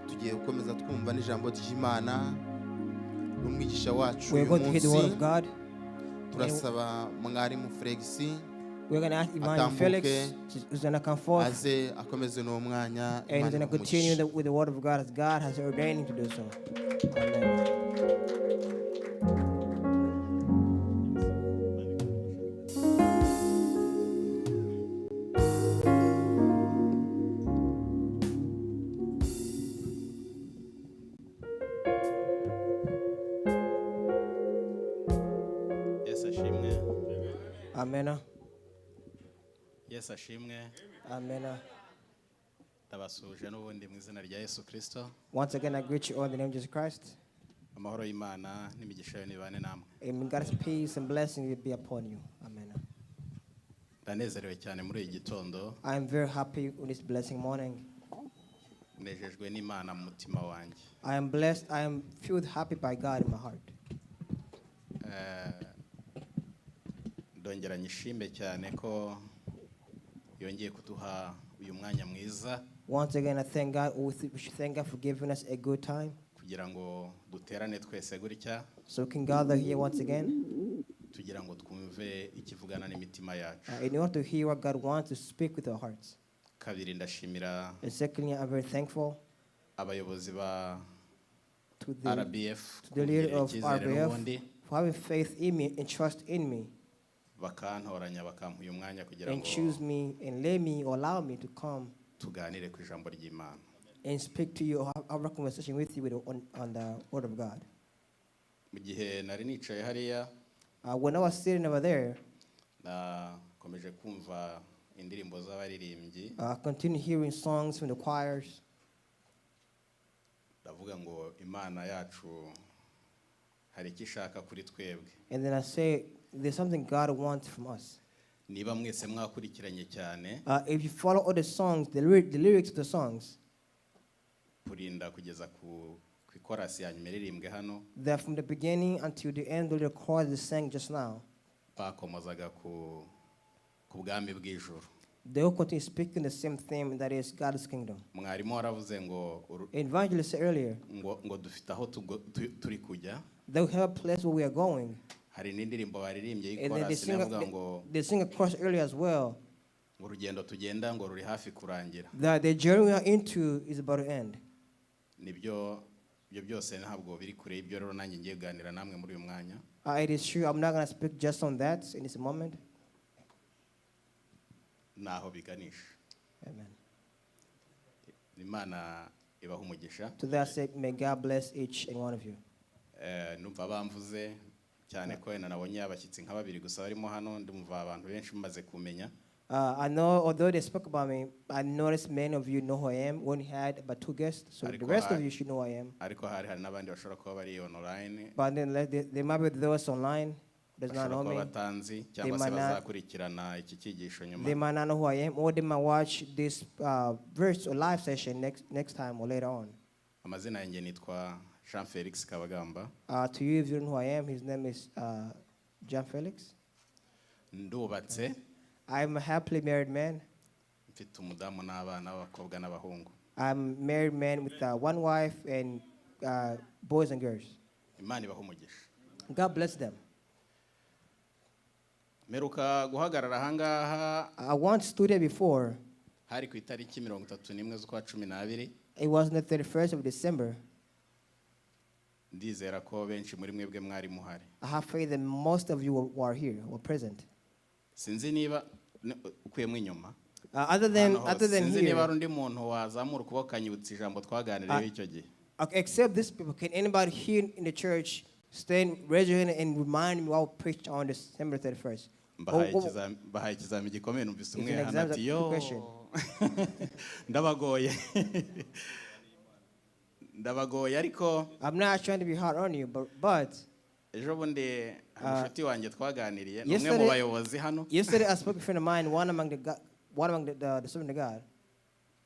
tugiye gukomeza twumva n'ijambo ry'Imana n'umwigisha wacu We're uyu going to hear the word munsi of God. turasaba mwarimu Felix We're going to ask Evangelist Felix, who's going to come forth, aze akomeze n'uwo mwanya and he's going to continue with the word of God as God has ordained him to do so. Amen. Amen. Yesu ashimwe. Amen. Ndabasuje n'ubundi mu izina rya Yesu Kristo. Once again, I greet you all in the name of Jesus Christ. Amahoro y'Imana n'imigisha yayo nibane namwe. And God's peace and blessing will be upon you. Amen. Ndanezerewe cyane muri iki gitondo. I am very happy on this blessing morning. Nejejwe n'Imana mu mutima wanjye. I am blessed. I am filled happy by God in my heart. Ndongera nyishime cyane ko yongeye kuduha uyu mwanya mwiza. Once again, I thank God. We should thank God for giving us a good time. Kugira ngo duterane twese gutya. So we can gather here once again. Tugira ngo twumve ikivugana n'imitima yacu. In order to hear what God wants to speak with our hearts. Kabiri ndashimira. And secondly, I'm very thankful abayobozi ba to the RBF, to the leader of RBF for having faith in me and trust in me. Bakantoranya bakampa uyu mwanya kugira ngo and choose me and let me or allow me to come tuganire ku ijambo ry'Imana and speak to you or have a conversation with you on the word of God. Mu gihe nari nicaye hariya When I was sitting over there, nakomeje kumva indirimbo z'abaririmbyi. I continued hearing songs from the choirs. Ndavuga ngo Imana yacu hari icyo ishaka kuri twebwe. And then I say, there's something God wants from us. Niba mwese mwakurikiranye cyane. If you follow all the songs, the lyrics of the songs, kurinda kugeza ku chorus ya nyuma iririmbwe hano. That from the beginning until the end of the chorus they sang just now. Bakomozaga ku bwami bw'ijuru. They all continue speaking the same theme, that is God's kingdom. Mwarimu waravuze ngo Evangelist said earlier ngo dufite aho turi kujya. They have a place where we are going. Hari n'indirimbo baririmbye y'ikora sinavuga ngo they sing a chorus earlier as well. Urugendo tugenda ngo ruri hafi kurangira. That the journey we are into is about to end. Nibyo byose ntabwo biri kure ibyo rero nanjye ngiye kuganira namwe muri uyu mwanya. It is true, I'm not going to speak just on that in this moment. Naho biganisha. Amen. Imana ibaha umugisha. To that say, may God bless each and one of you. Numva bamvuze cyane ko nabonye abashyitsi nka babiri gusa barimo hano ndumva abantu benshi mumaze kumenya. I know, although they spoke about me, I noticed many of you know who I am. We only had about 2 guests, so the rest of you should know who I am. Ariko hari n'abandi bashobora kuba bari online. But then they might be those online who does not know me. Batanzi cyangwa se bazakurikirana iki cyigisho nyuma. They might not know who I am, or they might watch this verse or live session next time or later on. Amazina yanjye nitwa Jean Felix Kabagamba. To you, if you don't know who I am, his name is Jean Felix. Ndubatse. I'm a happily married man. Mfite umudamu n'abana b'abakobwa n'abahungu. I'm a married man with 1 wife and boys and girls. Imana ibaha umugisha. God bless them. Meruka guhagarara ahangaha. I once stood here before. Hari ku itariki 31 z'ukwa 12. It was on the 31st of December. Ndizera ko benshi muri mwebwe mwari muhari. I have faith that most of you were here, were present. Sinzi niba ukuyemo inyuma. Other than sinzi niba here, undi muntu wazamura ukuboko kanyibutsa ijambo twaganiriyeho icyo gihe. Except these people, can anybody here in the church stand, raise your hand and remind me what we preached on December 31st? Bahaye ikizami gikomeye numvise umwe It's an hano ati yo ndabagoye ariko I'm not trying to be hard on you, but ejo bundi inshuti wanjye twaganiriye umwe mu bayobozi hano. Yesterday I spoke with a friend of mine, one among the servant of God.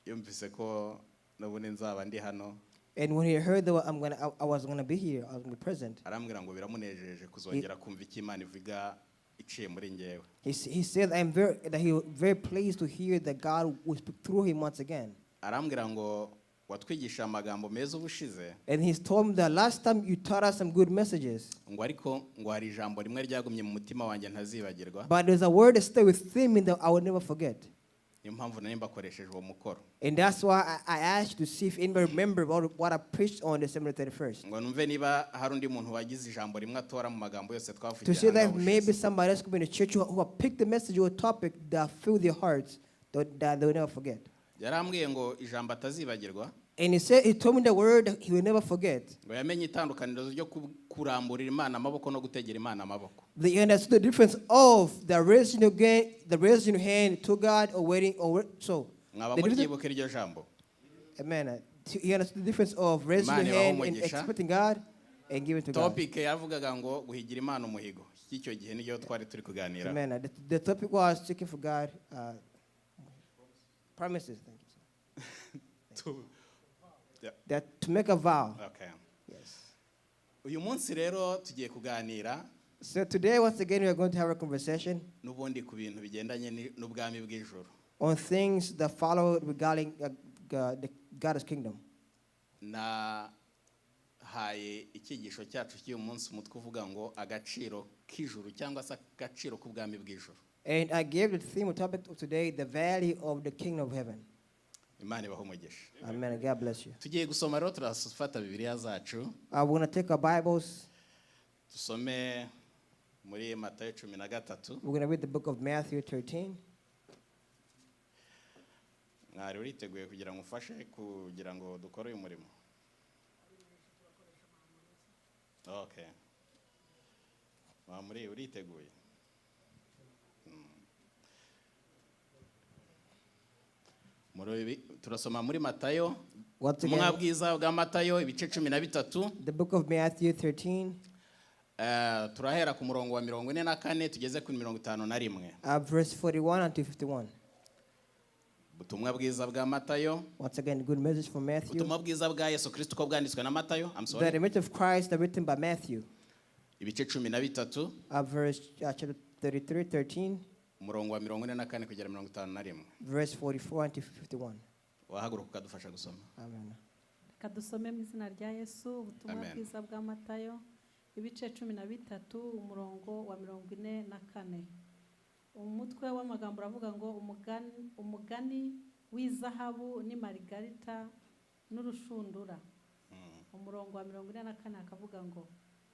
Yumvise ko nabundi nzaba ndi hano. And when he heard that I was going to be here, I was going to be present. Arambwira ngo biramunejeje kuzongera kumva icyo Imana ivuga iciye muri njyewe. He said he was very pleased to hear that God would speak through him once again. arambwira ngo watwigisha amagambo meza ubushize And he's told me that last time you taught us some good messages. ngo ariko ngo hari ijambo rimwe ryagumye mu mutima wanjye ntazibagirwa But there's a word that stay within me that I will never forget. niyo mpamvu nari mbakoresheje uwo mukoro And that's why I asked to see if anybody remember what I preached on December 31st. ngo numve niba hari undi muntu wagize ijambo rimwe atora mu magambo yose To twavugiye see hano that maybe ubushize. somebody else could be in the church who have picked the message or a topic that filled their hearts that they will never forget. yarambwiye ngo ijambo atazibagirwa And he told me the word that he will never forget. ngo yamenye itandukaniro ryo kuramburira Imana amaboko no gutegera Imana amaboko He understood the difference of the raising your hand to God or waiting or so. mwaba The difference- muryibuka iryo jambo Amen. He understood the difference of raising your Imana hand ibahe and umugisha. expecting God and giving to God. topic yavugaga ngo guhigira Imana umuhigo icyo gihe niyo twari turi kuganira Amen. The topic was seeking for God promises. Thank you. That to make a vow. Okay. Yes. uyu munsi rero tugiye kuganira So today, once again, we are going to have a conversation n'ubundi ku bintu bigendanye n'ubwami bw'ijuru on things that follow regarding God's kingdom. nahaye icyigisho cyacu cy'uyu munsi umutwe uvuga ngo agaciro k'ijuru cyangwa se agaciro k'ubwami bw'ijuru And I gave the theme or topic of today, the value of the kingdom of heaven. Imana ibahe umugisha Amen. God bless you. tugiye gusoma rero turafata bibiliya zacu We're going to take our Bibles. dusome muri Matayo 13 We're going to read the book of Matthew 13. mwari uriteguye kugira ngo ufashe kugira ngo dukore uyu murimo okay muri uriteguye turasoma muri Matayo Once ubutumwa again, bwiza bwa Matayo ibice 13 the book of Matthew 13, turahera ku murongo wa 44 tugeze ku 51 verse 41 until 51. ubutumwa bwiza bwa Matayo Once again, good message from Matthew. ubutumwa bwiza bwa Yesu Kristo ko bwanditswe na Matayo The image of Christ that written by Matthew, ibice 13 verse chapter 33, 13, umurongo wa 44 kugera 51 verse 44 until 51. wahaguruka ukadufasha gusoma Amen. kadusome mu izina rya Yesu ubutumwa Amen. bwiza bwa Matayo ibice 13 umurongo wa 44. Umutwe w'amagambo uravuga ngo umugani w'izahabu ni Margarita n'urushundura. Umurongo wa 44 akavuga ngo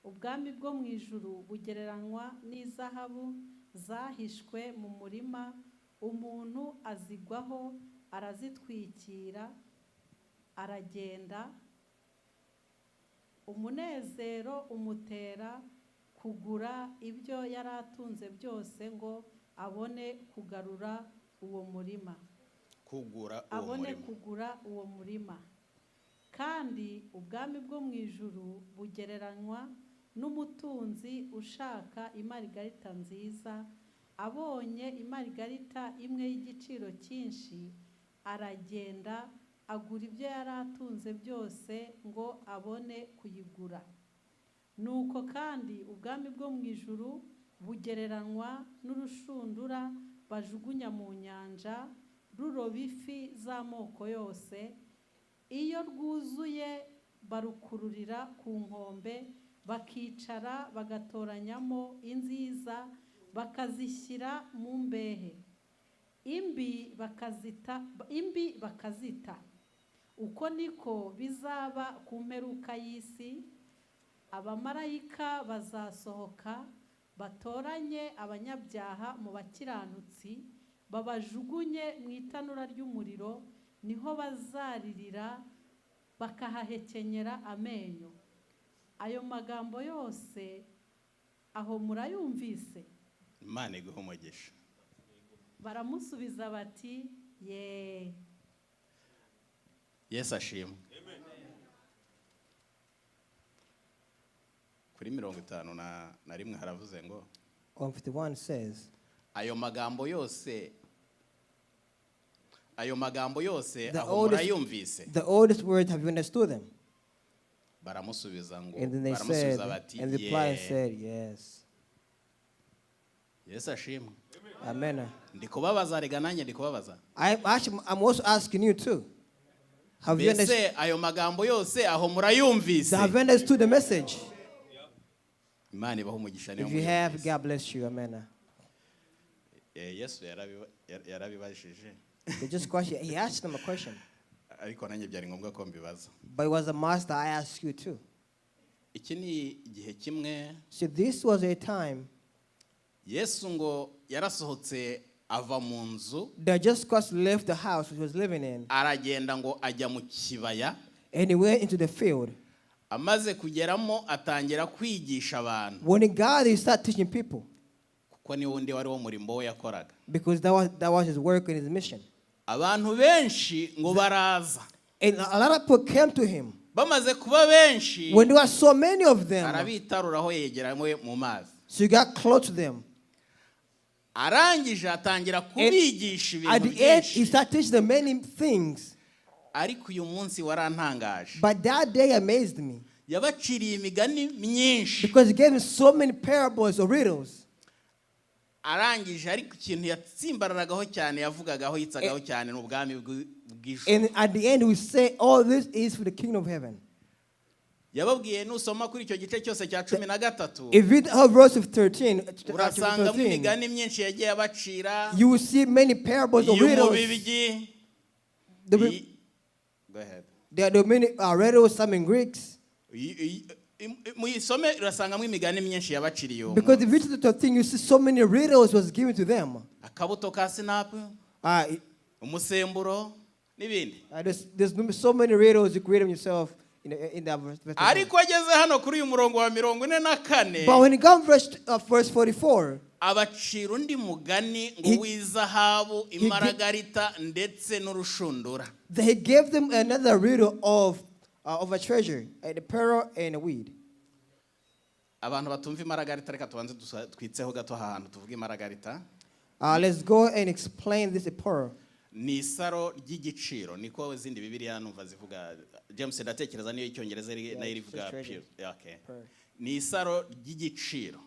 ubwami bwo mu ijuru bugereranywa n'izahabu zahishwe mu murima, umuntu azigwaho arazitwikira aragenda, umunezero umutera kugura ibyo yari atunze byose ngo abone kugura uwo murima. Kandi ubwami bwo mu ijuru bugereranywa n'umutunzi ushaka imarigarita nziza, abonye imarigarita imwe y'igiciro cyinshi aragenda agura ibyo yari atunze byose ngo abone kuyigura. Nuko kandi ubwami bwo mu ijuru bugereranywa n'urushundura bajugunya mu nyanja ruroba ifi z'amoko yose, iyo rwuzuye barukururira ku nkombe, bakicara bagatoranyamo inziza bakazishyira mu mbehe, imbi bakazita. Uko niko bizaba ku mperuka y'isi. Abamarayika bazasohoka batoranye abanyabyaha mu bakiranutsi, babajugunye mu itanura ry'umuriro, niho bazaririra bakahahekenyera amenyo. Ayo magambo yose aho murayumvise? Imana iguhe umugisha. Baramusubiza bati ye. Yesu ashimwe. Kuri 51 haravuze ngo 51 says, ayo magambo yose The aho oldest- murayumvise. the oldest words, have you understood them? Baramusubiza ngo And then they said, baramusubiza bati and replied and ye. said, yes. Yesu ashimwe. Amen. Ndi kubabaza rega nanjye ndi kubabaza. I'm also asking you too. Have you understood? mbese ayo magambo yose aho murayumvise. Have you understood the message? Imana ibahe umugisha niyo If you have, muyumvise. God bless you. Amen. Yesu yarabibajije They just question. He asked them a question, ariko nanjye byari ngombwa ko mbibaza. but it was a must. I ask you too. Iki ni igihe kimwe So this was a time Yesu ngo yarasohotse ava mu nzu that just Christ left the house he was living in, aragenda ngo ajya mu kibaya, and he went into the field. amaze kugeramo atangira kwigisha abantu When he got there, he started teaching people kuko ni wundi wari wo murimo we yakoraga. because that was his work and his mission. Abantu benshi ngo baraza, And a lot of people came to him. bamaze kuba benshi When there were so many of them, arabitaruraho yegeranywe mu mazi, so he got close to them. arangije atangira kubigisha At ibintu the end, he byinshi. started teaching them many things. Ariko uyu munsi warantangaje, But that day amazed me yabaciriye imigani myinshi, because he gave him so many parables or riddles. arangije ariko ikintu yatsimbararagaho cyane yavugagaho yitsagaho cyane ni ubwami bw'ijuru. And at the end, we say, all this is for the kingdom of heaven. Yababwiye nusoma kuri icyo gice cyose cya 13 If you read verse of 13, urasangamo imigani myinshi yagiye abacira, you will see many parables or riddles. iy'umubibyi. Go ahead. There are many riddles, some in Greeks. Muyisome urasangamo imigani myinshi yabaciriye uwo Because if munsi. you read the 13, you see so many riddles was given to them. Akabuto ka sinapu, Uh, umusemburo n'ibindi. there's so many riddles you create them yourself in that verse. Ariko ageze hano kuri uyu murongo wa 44, But when it comes verse 44, abacira undi mugani ngo w'izahabu, imaragarita ndetse n'urushundura. he gave them another riddle of a treasure, a pearl and a weed. Abantu batumva imaragarita reka tubanze twitseho gato ahantu tuvuga imaragarita. Let's go and explain this pearl. Ni isaro ry'igiciro, niko izindi Bibiliya numva zivuga. James ndatekereza niyo icyongereza nayo rivuga treasure. okay. Ni isaro ry'igiciro.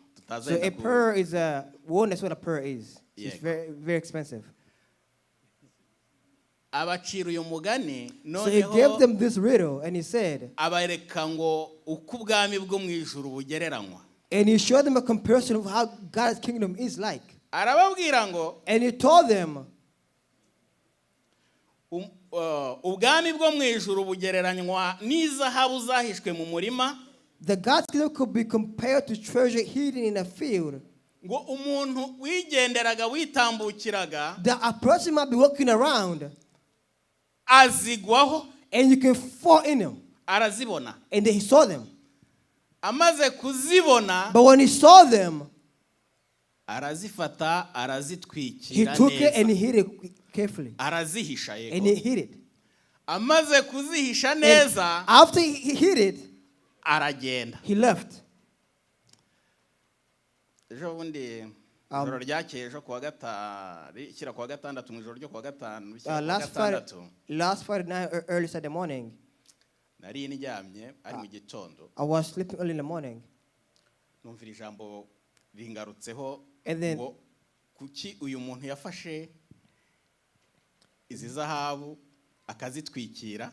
So a pearl is that's what a pearl is. It's Yeah. very, very expensive. Abacira uyu mugani So he gave noneho them this riddle and he said, abareka ngo uko ubwami bwo mu ijuru bugereranywa. and he showed them a comparison of how God's kingdom is like. Arababwira ngo And he told them, ubwami bwo mu ijuru bugereranywa n'izahabu zahishwe mu murima, the God's kingdom could be compared to treasure hidden in a field. ngo umuntu wigenderaga witambukiraga That a person might be walking around azigwaho, and you can fall in them. arazibona, And then he saw them. amaze kuzibona But when he saw them, arazifata he arazitwikira took it and neza, he hid it carefully. arazihisha And he yego, hid it. amaze kuzihisha And neza after he hid it, aragenda. he left. Ejo bundi ijoro ryakeye ejo kuwa gatanu ishyira kuwa gatandatu mu ijoro ryo kuwa gatanu bishyira kuwa gatandatu Last Friday night, early Saturday morning, nari niryamye ari mu gitondo I was sleeping early in the morning. numvira ijambo ringarutseho And then- ngo kuki uyu muntu yafashe izi zahabu akazitwikira,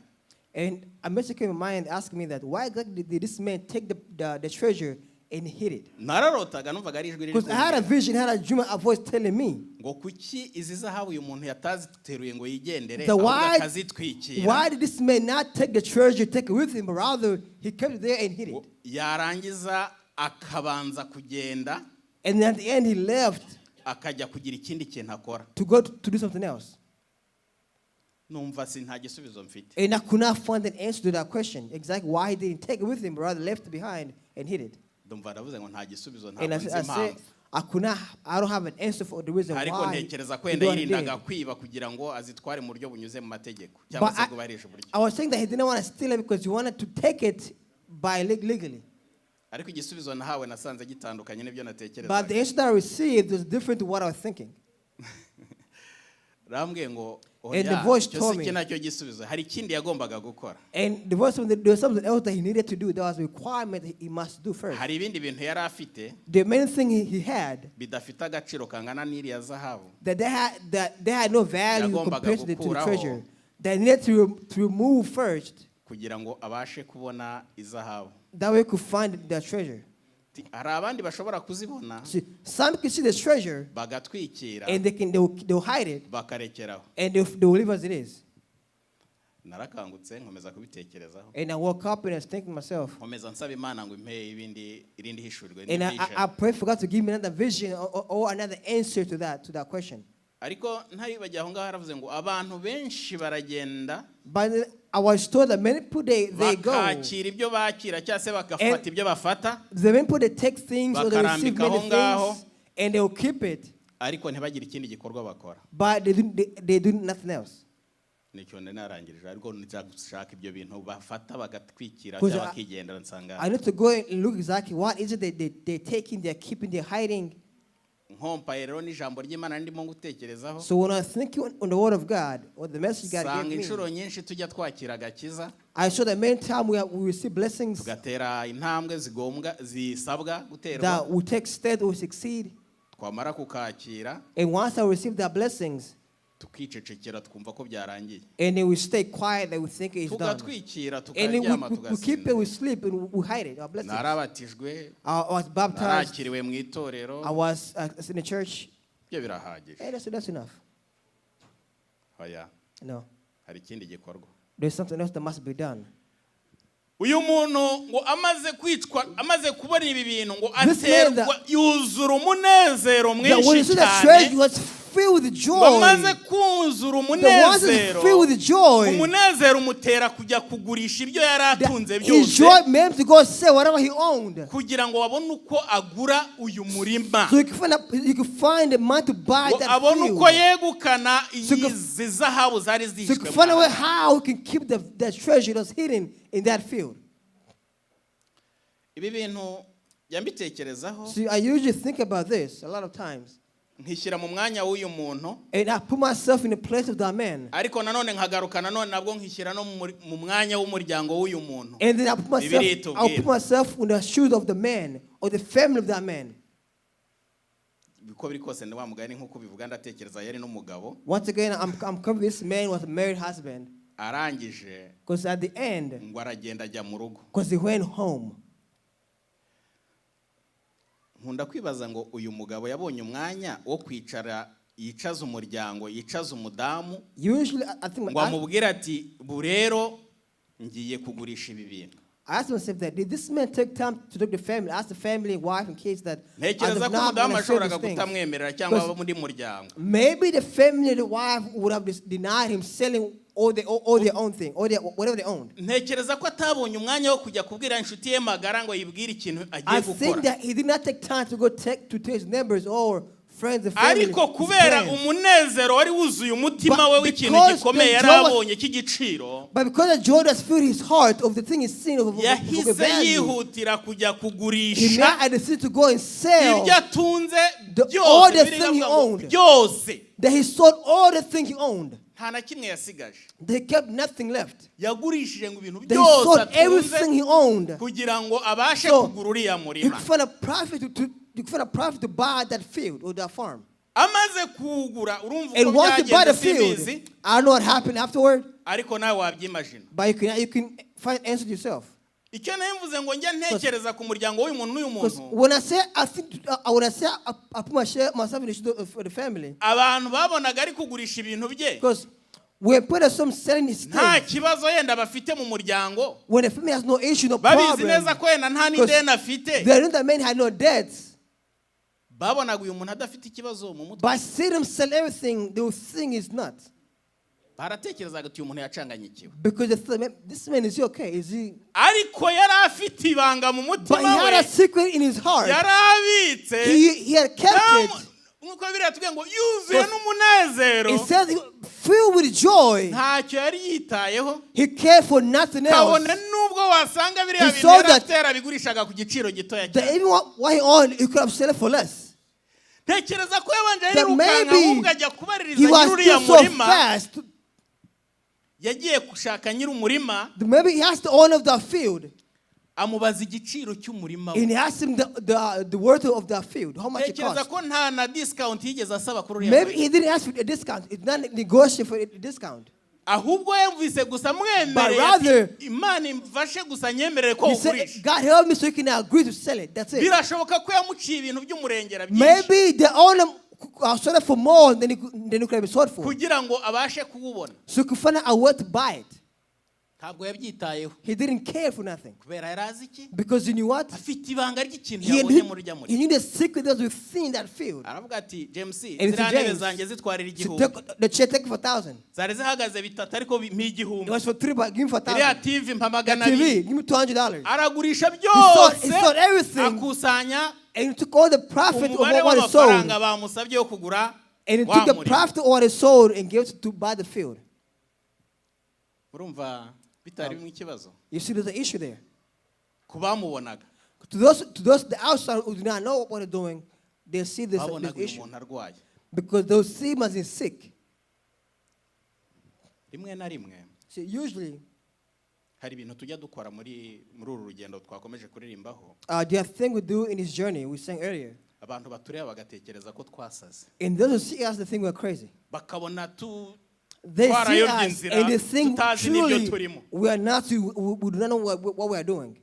And a message came in my mind asking me that why exactly did this man take the treasure and hid it? nararotaga numvaga ari ijwi riri Because I had a kumbwira vision, I had a dream, a voice telling me, ngo kuki izi zahabu uyu muntu yataziteruye ngo yigendere The ahubwo why akazitwikira, did this man not take the treasure, take it with him, but rather he kept it there and hid it? ngo yarangiza akabanza kugenda And then at the end he left akajya kugira ikindi kintu akora. to go to do something else. Numva si nta gisubizo mfite. And I could not find an answer to that question. Exactly why he didn't take it with him, but rather left it behind and hid it. Ndumva ndavuze ngo nta gisubizo, And ntabwo nzi I impamvu. said, I don't have an answer for the reason Ariko why. ntekereza ko he wenda don't yirindaga did it. kwiba kugira ngo azitware mu buryo bunyuze mu mategeko cyangwa But se bwubahirisha uburyo. I was saying that he didn't want to steal it because he wanted to take it by legally. Ariko igisubizo nahawe nasanze gitandukanye n'ibyo But the natekerezaga. answer that I received was different to what I was thinking. Rambwiye ngo And the oya, voice cyo told si me- cyo nacyo gisubizo, hari ikindi yagombaga gukora. And there was something else that he needed to do. There was a requirement that he must do first. Hari ibindi bintu yari afite The main thing he had bidafite agaciro kangana n'iriya zahabu. that they had no value Yagombaga compared to the gukuraho. treasure They need to remove first. kugira ngo abashe kubona izahabu. That way, could find the treasure. Hari abandi bashobora kuzibona See, some can see the treasure bagatwikira and they'll hide it bakarekeraho. and they'll leave as it is. Narakangutse nkomeza kubitekerezaho. And I woke up and I was thinking to myself. Nkomeza nsaba Imana ngo impe irindi hishurirwe And I pray for God to give me another vision or another answer to that question. Ariko ntaribagiye aho ngaho haravuze ngo abantu benshi baragenda But I was told that many people they go. bakakira ibyo bakira cyangwa se bagafata ibyo bafata The many people they take things or they receive bakarambika many aho ngaho, things and they'll keep it, ariko ntibagire ikindi gikorwa bakora. but they do nothing else. Nicyo narangirije ariko nijya gushaka ibyo bintu bafata bagatwikira 'Cause cyangwa bakigendera nsanga I need to go and look exactly what is it they're taking, they're keeping, they're hiding. nkompaye rero n'ijambo ry'Imana ndimo gutekerezaho. So when I think on the word of God or the message God Sanga gave inshuro me, nyinshi tujya twakira agakiza I saw that many times we receive blessings tugatera intambwe zisabwa guterwa, that we take steps to succeed. twamara kukakira And once I receive that blessings, tukicecekera twumva ko byarangiye, and then we stay quiet, that we think it's done. tugatwikira And then tukaryama we keep it, we tugasinzira. sleep, and we hide it, our blessings. Narabatijwe, I was baptized, narakiriwe mu itorero, I was in the church. ibyo birahagije. Hey, that's enough. Oya, No, hari ikindi gikorwa. there's something else that must be done. Uyu muntu ngo amaze kwicwa, amaze kubona ibi bintu ngo This man aterwa yuzura umunezero That when you mwinshi see the treasure, he cyane, was filled with joy. ngo amaze kuzura The ones that umunezero, filled with joy, umunezero umutera kujya kugurisha ibyo yari atunze his byose joy made him to go sell whatever he owned. kugira ngo babone uko agura uyu murima, So he could find a man to buy ngo that abone field. uko yegukana So he izi zahabu zari So he zishwe could find a way mu Rwanda. how he can keep the treasure that's hidden in that field. Ibi bintu yambitekerezaho, See, I usually think about this a lot of times. nkishyira mu mwanya w'uyu muntu, And I put myself in the place of that man. ariko nanone nkagaruka nanone nabwo nkishyira no mu mwanya w'umuryango w'uyu muntu. And then I put myself in the shoes of the man or the family of that man. Uko biri kose ndi wa mugani nk'uko bivuga, ndatekereza yari n'umugabo. Once again, I'm convinced this man was a married husband. Arangije Because at the end, ngo aragenda ajya mu rugo. because he went home. Nkunda kwibaza ngo uyu mugabo yabonye umwanya wo kwicara yicaza umuryango, yicaza umudamu, Usually, I think ngo amubwire ati burero ngiye kugurisha ibi bintu. I asked myself that, did this man take time to talk to the family, ask the family, wife, and kids that Ntekereza ko umudamu ashoboraga kutamwemerera cyangwa abo muri muryango. maybe the family, the wife would have denied him selling all their own thing, whatever they owned. Ntekereza ko atabonye umwanya wo kujya kubwira inshuti ye magara ngo yibwire ikintu I agiye think gukora. that he did not take time to go to tell his neighbors or friends and family. Ariko his kubera plans. umunezero wari wuzuye umutima But we w'ikintu because gikomeye the yari joy was- abonye cy'igiciro, But because the joy has filled his heart of the thing he's seen of a yahise value, yihutira kujya he kugurisha made a decision to go and sell ibyo atunze all the byose, thing he biriya owned. byose that he sold all the thing he owned. nta na kimwe yasigaje. They kept nothing left. Yagurishije ngo ibintu That he byose sold everything atunze he owned. kugira ngo abashe So, kugura uriya He murima. could find a profit to buy that field or that farm. Amaze kuwugura urumva uko And once you buy the byagenze field, simbizi, I don't know what happened afterward, ariko nawe wabyimagina. but you can find answer yourself. Icyo nayo mvuze ngo njya ntekereza ku muryango w'uyu muntu n'uyu Because muntu, when I say I put myself in the shoes of the family, abantu babonaga ari kugurisha ibintu bye, because when people some selling his nta things, kibazo yenda bafite mu muryango, when the family has no issue, no babizi problem, neza ko yenda nta n'ideni afite, they know that man had no debts. babonaga uyu muntu adafite ikibazo mu mutwe, By seeing him sell everything, they will think he's not. baratekerezaga ati uyu muntu yacanganyikiwe. Because they thought, "Man, this man, is he okay? Is he?" Ariko yari afite ibanga mu But he mutima had we, a secret in his heart. yari abitse, He had kept it. nk'uko biriya tuvuga ngo yuzuye n'umunezero, It says he filled with joy. ntacyo yari yitayeho. He cared for nothing else. Kabone nubwo wasanga biriya He bintu saw yari that- atera bigurishaga ku giciro gitoya That cyane. even what he owned, he could have sold it for less. Ntekereza ko yabanje That yirukanka maybe ahubwo ajya kubaririza He was nyir'uriya still so murima, fast. yagiye gushaka nyir'umurima, Maybe he asked the owner of that field, amubaza igiciro cy'umurima we. and he asked him the worth of that field, how much it Ntekereza cost. ko nta na discount yigeze asaba kuri uriya Maybe murima. he didn't ask for a discount. It's not negotiable for a discount. ahubwo yumvise gusa mwemereye rather- ati imana imfashe gusa nyemerere ko He said, ugurisha. God help me so you can agree to sell it. That's it. Birashoboka ko yamuciye ibintu by'umurengera byinshi Maybe the owner sold it for more than it could have been sold for. kugira ngo abashe kuwubona. So he could find out a way to buy it. Ntabwo yabyitayeho He didn't care for nothing. kubera yari azi iki, Because you knew what? afite ibanga ry'ikintu He yabonye muri rya he muri. knew the secret that was within that field. Aravuga ati James, And ziriya to ntebe James, zanjye zitwarira So igihumbi, the chair take it for 1,000. zari zihagaze bitatu ariko mpa It igihumbi, was for 3, but give me for iriya 1,000. TV mpa The magana TV, abiri. give me $200. Aragurisha He byose sold everything, akusanya and he took all the profit of umubare what he sold, w'amafaranga bamusabye wo kugura and he wa took the murimo. profit of what he sold and gave it to buy the field. Urumva bitarimo ikibazo You see, there's an issue there. ku bamubonaga. To those the outside who do not know what they're doing, they see this Babonaga uyu issue muntu arwaye. because they'll see him as he's sick. Rimwe na rimwe See, usually, hari ibintu tujya dukora muri uru rugendo twakomeje kuririmbaho, there are things we do in this journey. We sang earlier, abantu batureba bagatekereza ko twasaze, and those who see us, they think we're crazy. bakabona They see twarayobye us inzira and they think tutazi n'ibyo truly turimo, we are not. We do not know what we are doing,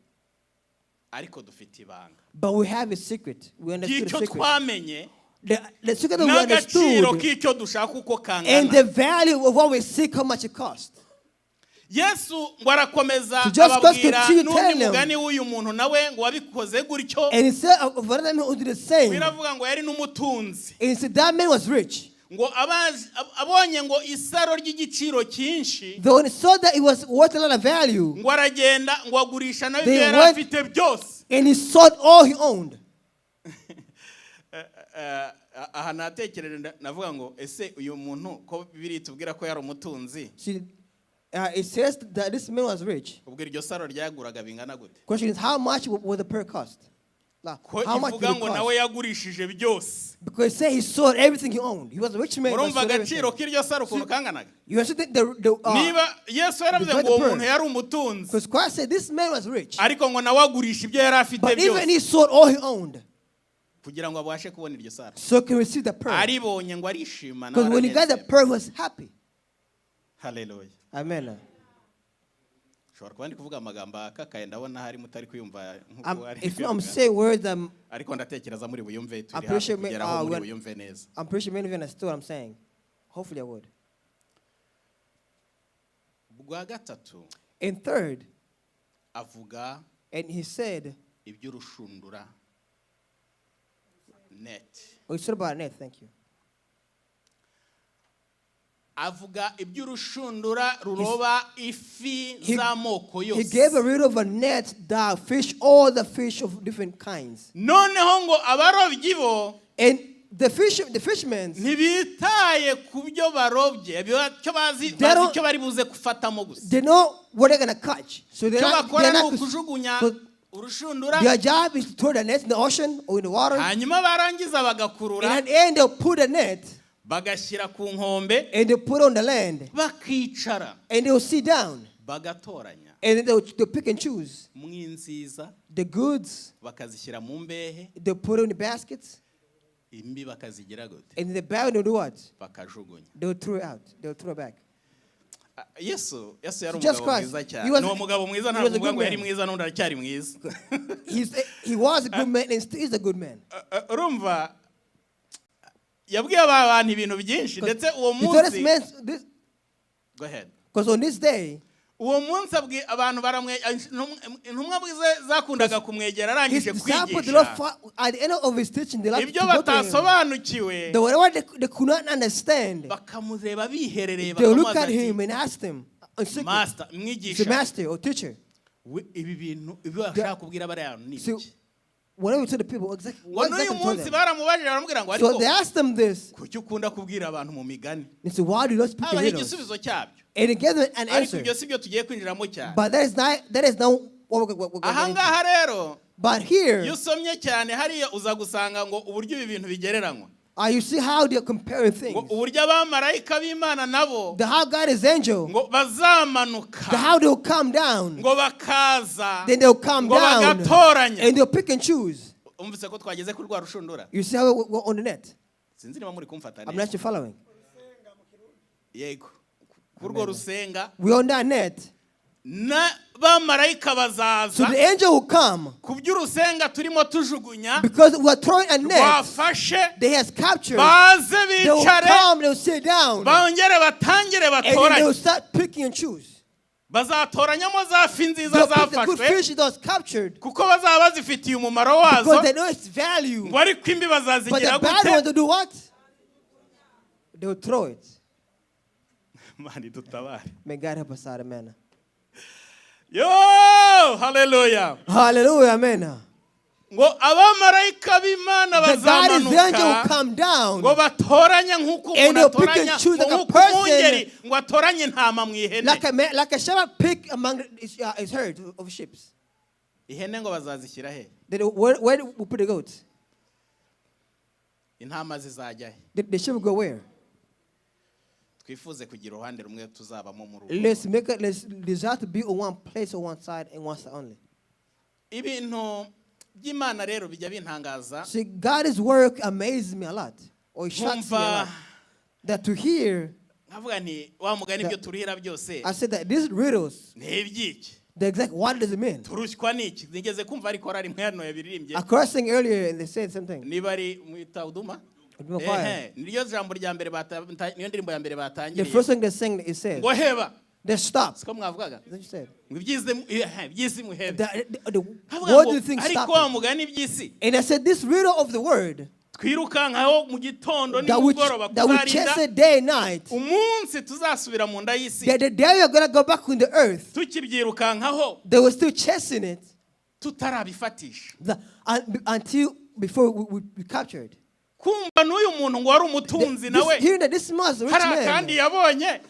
ariko dufite ibanga but we have a secret. We understood the ry'icyo secret. twamenye The secret that we n'agaciro understood k'icyo dushaka uko and the kangana. value of what we seek, how much it costs. Yesu ngo arakomeza To just ababwira continue n'undi telling them. mugani w'uyu muntu nawe ngo wabikoze gutyo, And he said, of another man who did the same. biravuga ngo yari n'umutunzi, And he said that man was rich. ngo abonye ngo isaro ry'igiciro cyinshi, Though when he saw that it was worth a lot of value, ngo aragenda ngo agurisha nayo They ibyo yari went- afite byose. and he sold all he owned. Aha natekereje navuga ngo ese uyu muntu ko bibiri tubwira ko yari umutunzi, See, it says that this man was rich. ubwo iryo saro ryaguraga bingana gute? Question is, how much would the per cost? Like, Ko how much ivuga did it ngo nawe cost? yagurishije byose. Because it said he sold everything he owned. He was a rich man. But Murumva sold agaciro everything. k'iryo saro ukuntu kanganaga? You understand Niba Yesu yaravuze divide ngo the uwo pearl. muntu yari umutunzi, because Christ said this man was rich. ariko ngo nawe agurisha ibyo yari afite But even byose he sold all he owned. kugira ngo abashe kubona iryo saro. So he can receive the pearl. Aribonye ngo arishima nawe Because when he got the aranezerwa. pearl, he was happy. Haleluya. Amen. Ushobora kuba ndi kuvuga amagambo akakaye, ndabona hari mutari kuyumva nk'uko ari If I'm kuyavuga. saying words, Ariko ndatekereza muri buyumve, turi I'm pretty hafi sure kugeraho muri when- buyumve neza. I'm pretty sure many of you understood what I'm saying. Hopefully I would. Bwa gatatu And third, avuga and he said, iby'urushundura net. oh, he said about net, thank you. Avuga iby'urushundura ruroba ifi z'amoko He yose. gave a rid of a net that fish, all the fish of different kinds. Noneho ngo abarobyi bo And the fishermen, ntibitaye ku byo barobye, icyo bazi don't- icyo bari buze gufatamo gusa. they know what they're going to catch. So Icyo they're bakora ni not ukujugunya so urushundura, their job is to throw the net in the ocean or in the water. hanyuma barangiza And bagakurura, at the end, they'll put the net bagashyira ku nkombe, and they put it on the land. bakicara, And they'll sit down. bagatoranya And then they'll pick and choose. mu nziza, The goods, bakazishyira mu mbehe, they'll put it in the baskets. imbi bakazigira gute, And the bag, they'll do what? bakajugunya. They'll throw it out. They'll throw it back. Yesu yari Jesus umugabo Christ, mwiza he cyane. was- Ni umugabo mwiza, he ntabwo was a uvuga good ngo yari man. mwiza n'undi aracyari mwiza. He was a good man and still is a good man. Urumva yabwiye aba bantu ibintu byinshi, ndetse uwo He told this munsi, man, go ahead. because on this day, Uwo munsi abantu intumwa zakundaga kumwegera his arangije disciples did not kwigisha at the end of his teaching, they like to ibyo go to him. batasobanukiwe, The whatever they could not understand, bakamureba biherereye, they look bakamubaza at him ati, and ask him, in secret, master, the mwigisha, master or teacher. ibi bintu ibyo bashaka kubwira bariya ni So, iki? whenever we tell the people exactly Ngo what n'uyu exactly told munsi them. baramubajije baramubwira ngo So ariko they asked them this. kuki ukunda kubwira abantu mu migani? They said, why do you not speak in Habaho riddles? igisubizo cyabyo, And he gave them an ariko answer. ibyo si byo tugiye kwinjiramo cyane. But that is not what we're going Aha into. ngaha rero But here, iyo usomye cyane hariya uza gusanga ngo uburyo ibi bintu bigereranywa, you see how they're comparing things. ngo uburyo abamarayika b'Imana nabo How God is angel, ngo bazamanuka, how they'll come down, ngo bakaza, then they'll come ngo down, bagatoranya. and they'll pick and choose. Umvise ko twageze kuri rwa rushundura? You see how we're on the net? Sinzi niba muri kumfata I'm neza. not following. Yego. kurwo rusenga We're on that net. n'abamarayika So bazaza the angel will come ku by'urusenga turimo tujugunya because we are throwing a net. rwafashe They has captured. baze They will bicare come, they will sit down, bongere batangire and then they will batoranye start picking and choose. bazatoranyamo za fi nziza They'll pick the good zafashwe fish that was captured kuko bazaba bazifitiye umumaro wazo because they know its value. ngo ariko imbi But bazazigira the bad gute ones will do what? They will throw it. mani dutabare May God help us out, amen. yo haleluya Hallelujah, amen. ngo abamarayika b'Imana The God is the angel will bazamanuka come down. ngo batoranye nk'uko And umuntu they'll pick atoranya and choose like a nk'uko person. umwungeri ngo atoranye intama mu ihene Like a shepherd pick among his herd of sheep. ihene ngo bazazishyira he Then where do we put the goats? intama zizajya he The sheep will go where? twifuze kugira uruhande rumwe tuzabamo mu rugo Let's desire to be on one place on one side and one side only. ibintu by'Imana rero bijya bintangaza See, God's work amazes me a lot. Or it shocks me a lot. nkumva That to hear, nkavuga nti wa mugani ibyo turihira byose I said that these riddles, ni iby'iki the exact what does it mean? turushywa n'iki nigeze kumva ariko hari imwe hano yabiririmbye I could sing earlier and they said something. niba ari mwita uduma Uduma choir. niryo jambo rya mbere niyo ndirimbo ya mbere The batangiriye first thing they sang, it said, ngo heba they stopped. siko mwavugaga That's what you said. ngo iby'isi muhebe The havuga what do ngo you think ariko wa stopped? mugani iby'isi And I said, this riddle of the word twirukankaho mu gitondo that we nimugoroba chase kuzarinda it day and night, umunsi tuzasubira mu nda y'isi that the day you're going to go back in the earth, tukibyirukankaho they were still chasing it tutarabifatisha until before we captured. kumva n'uyu muntu ngo wari umutunzi nawe Hearing that this man is a rich hari man, akandi yabonye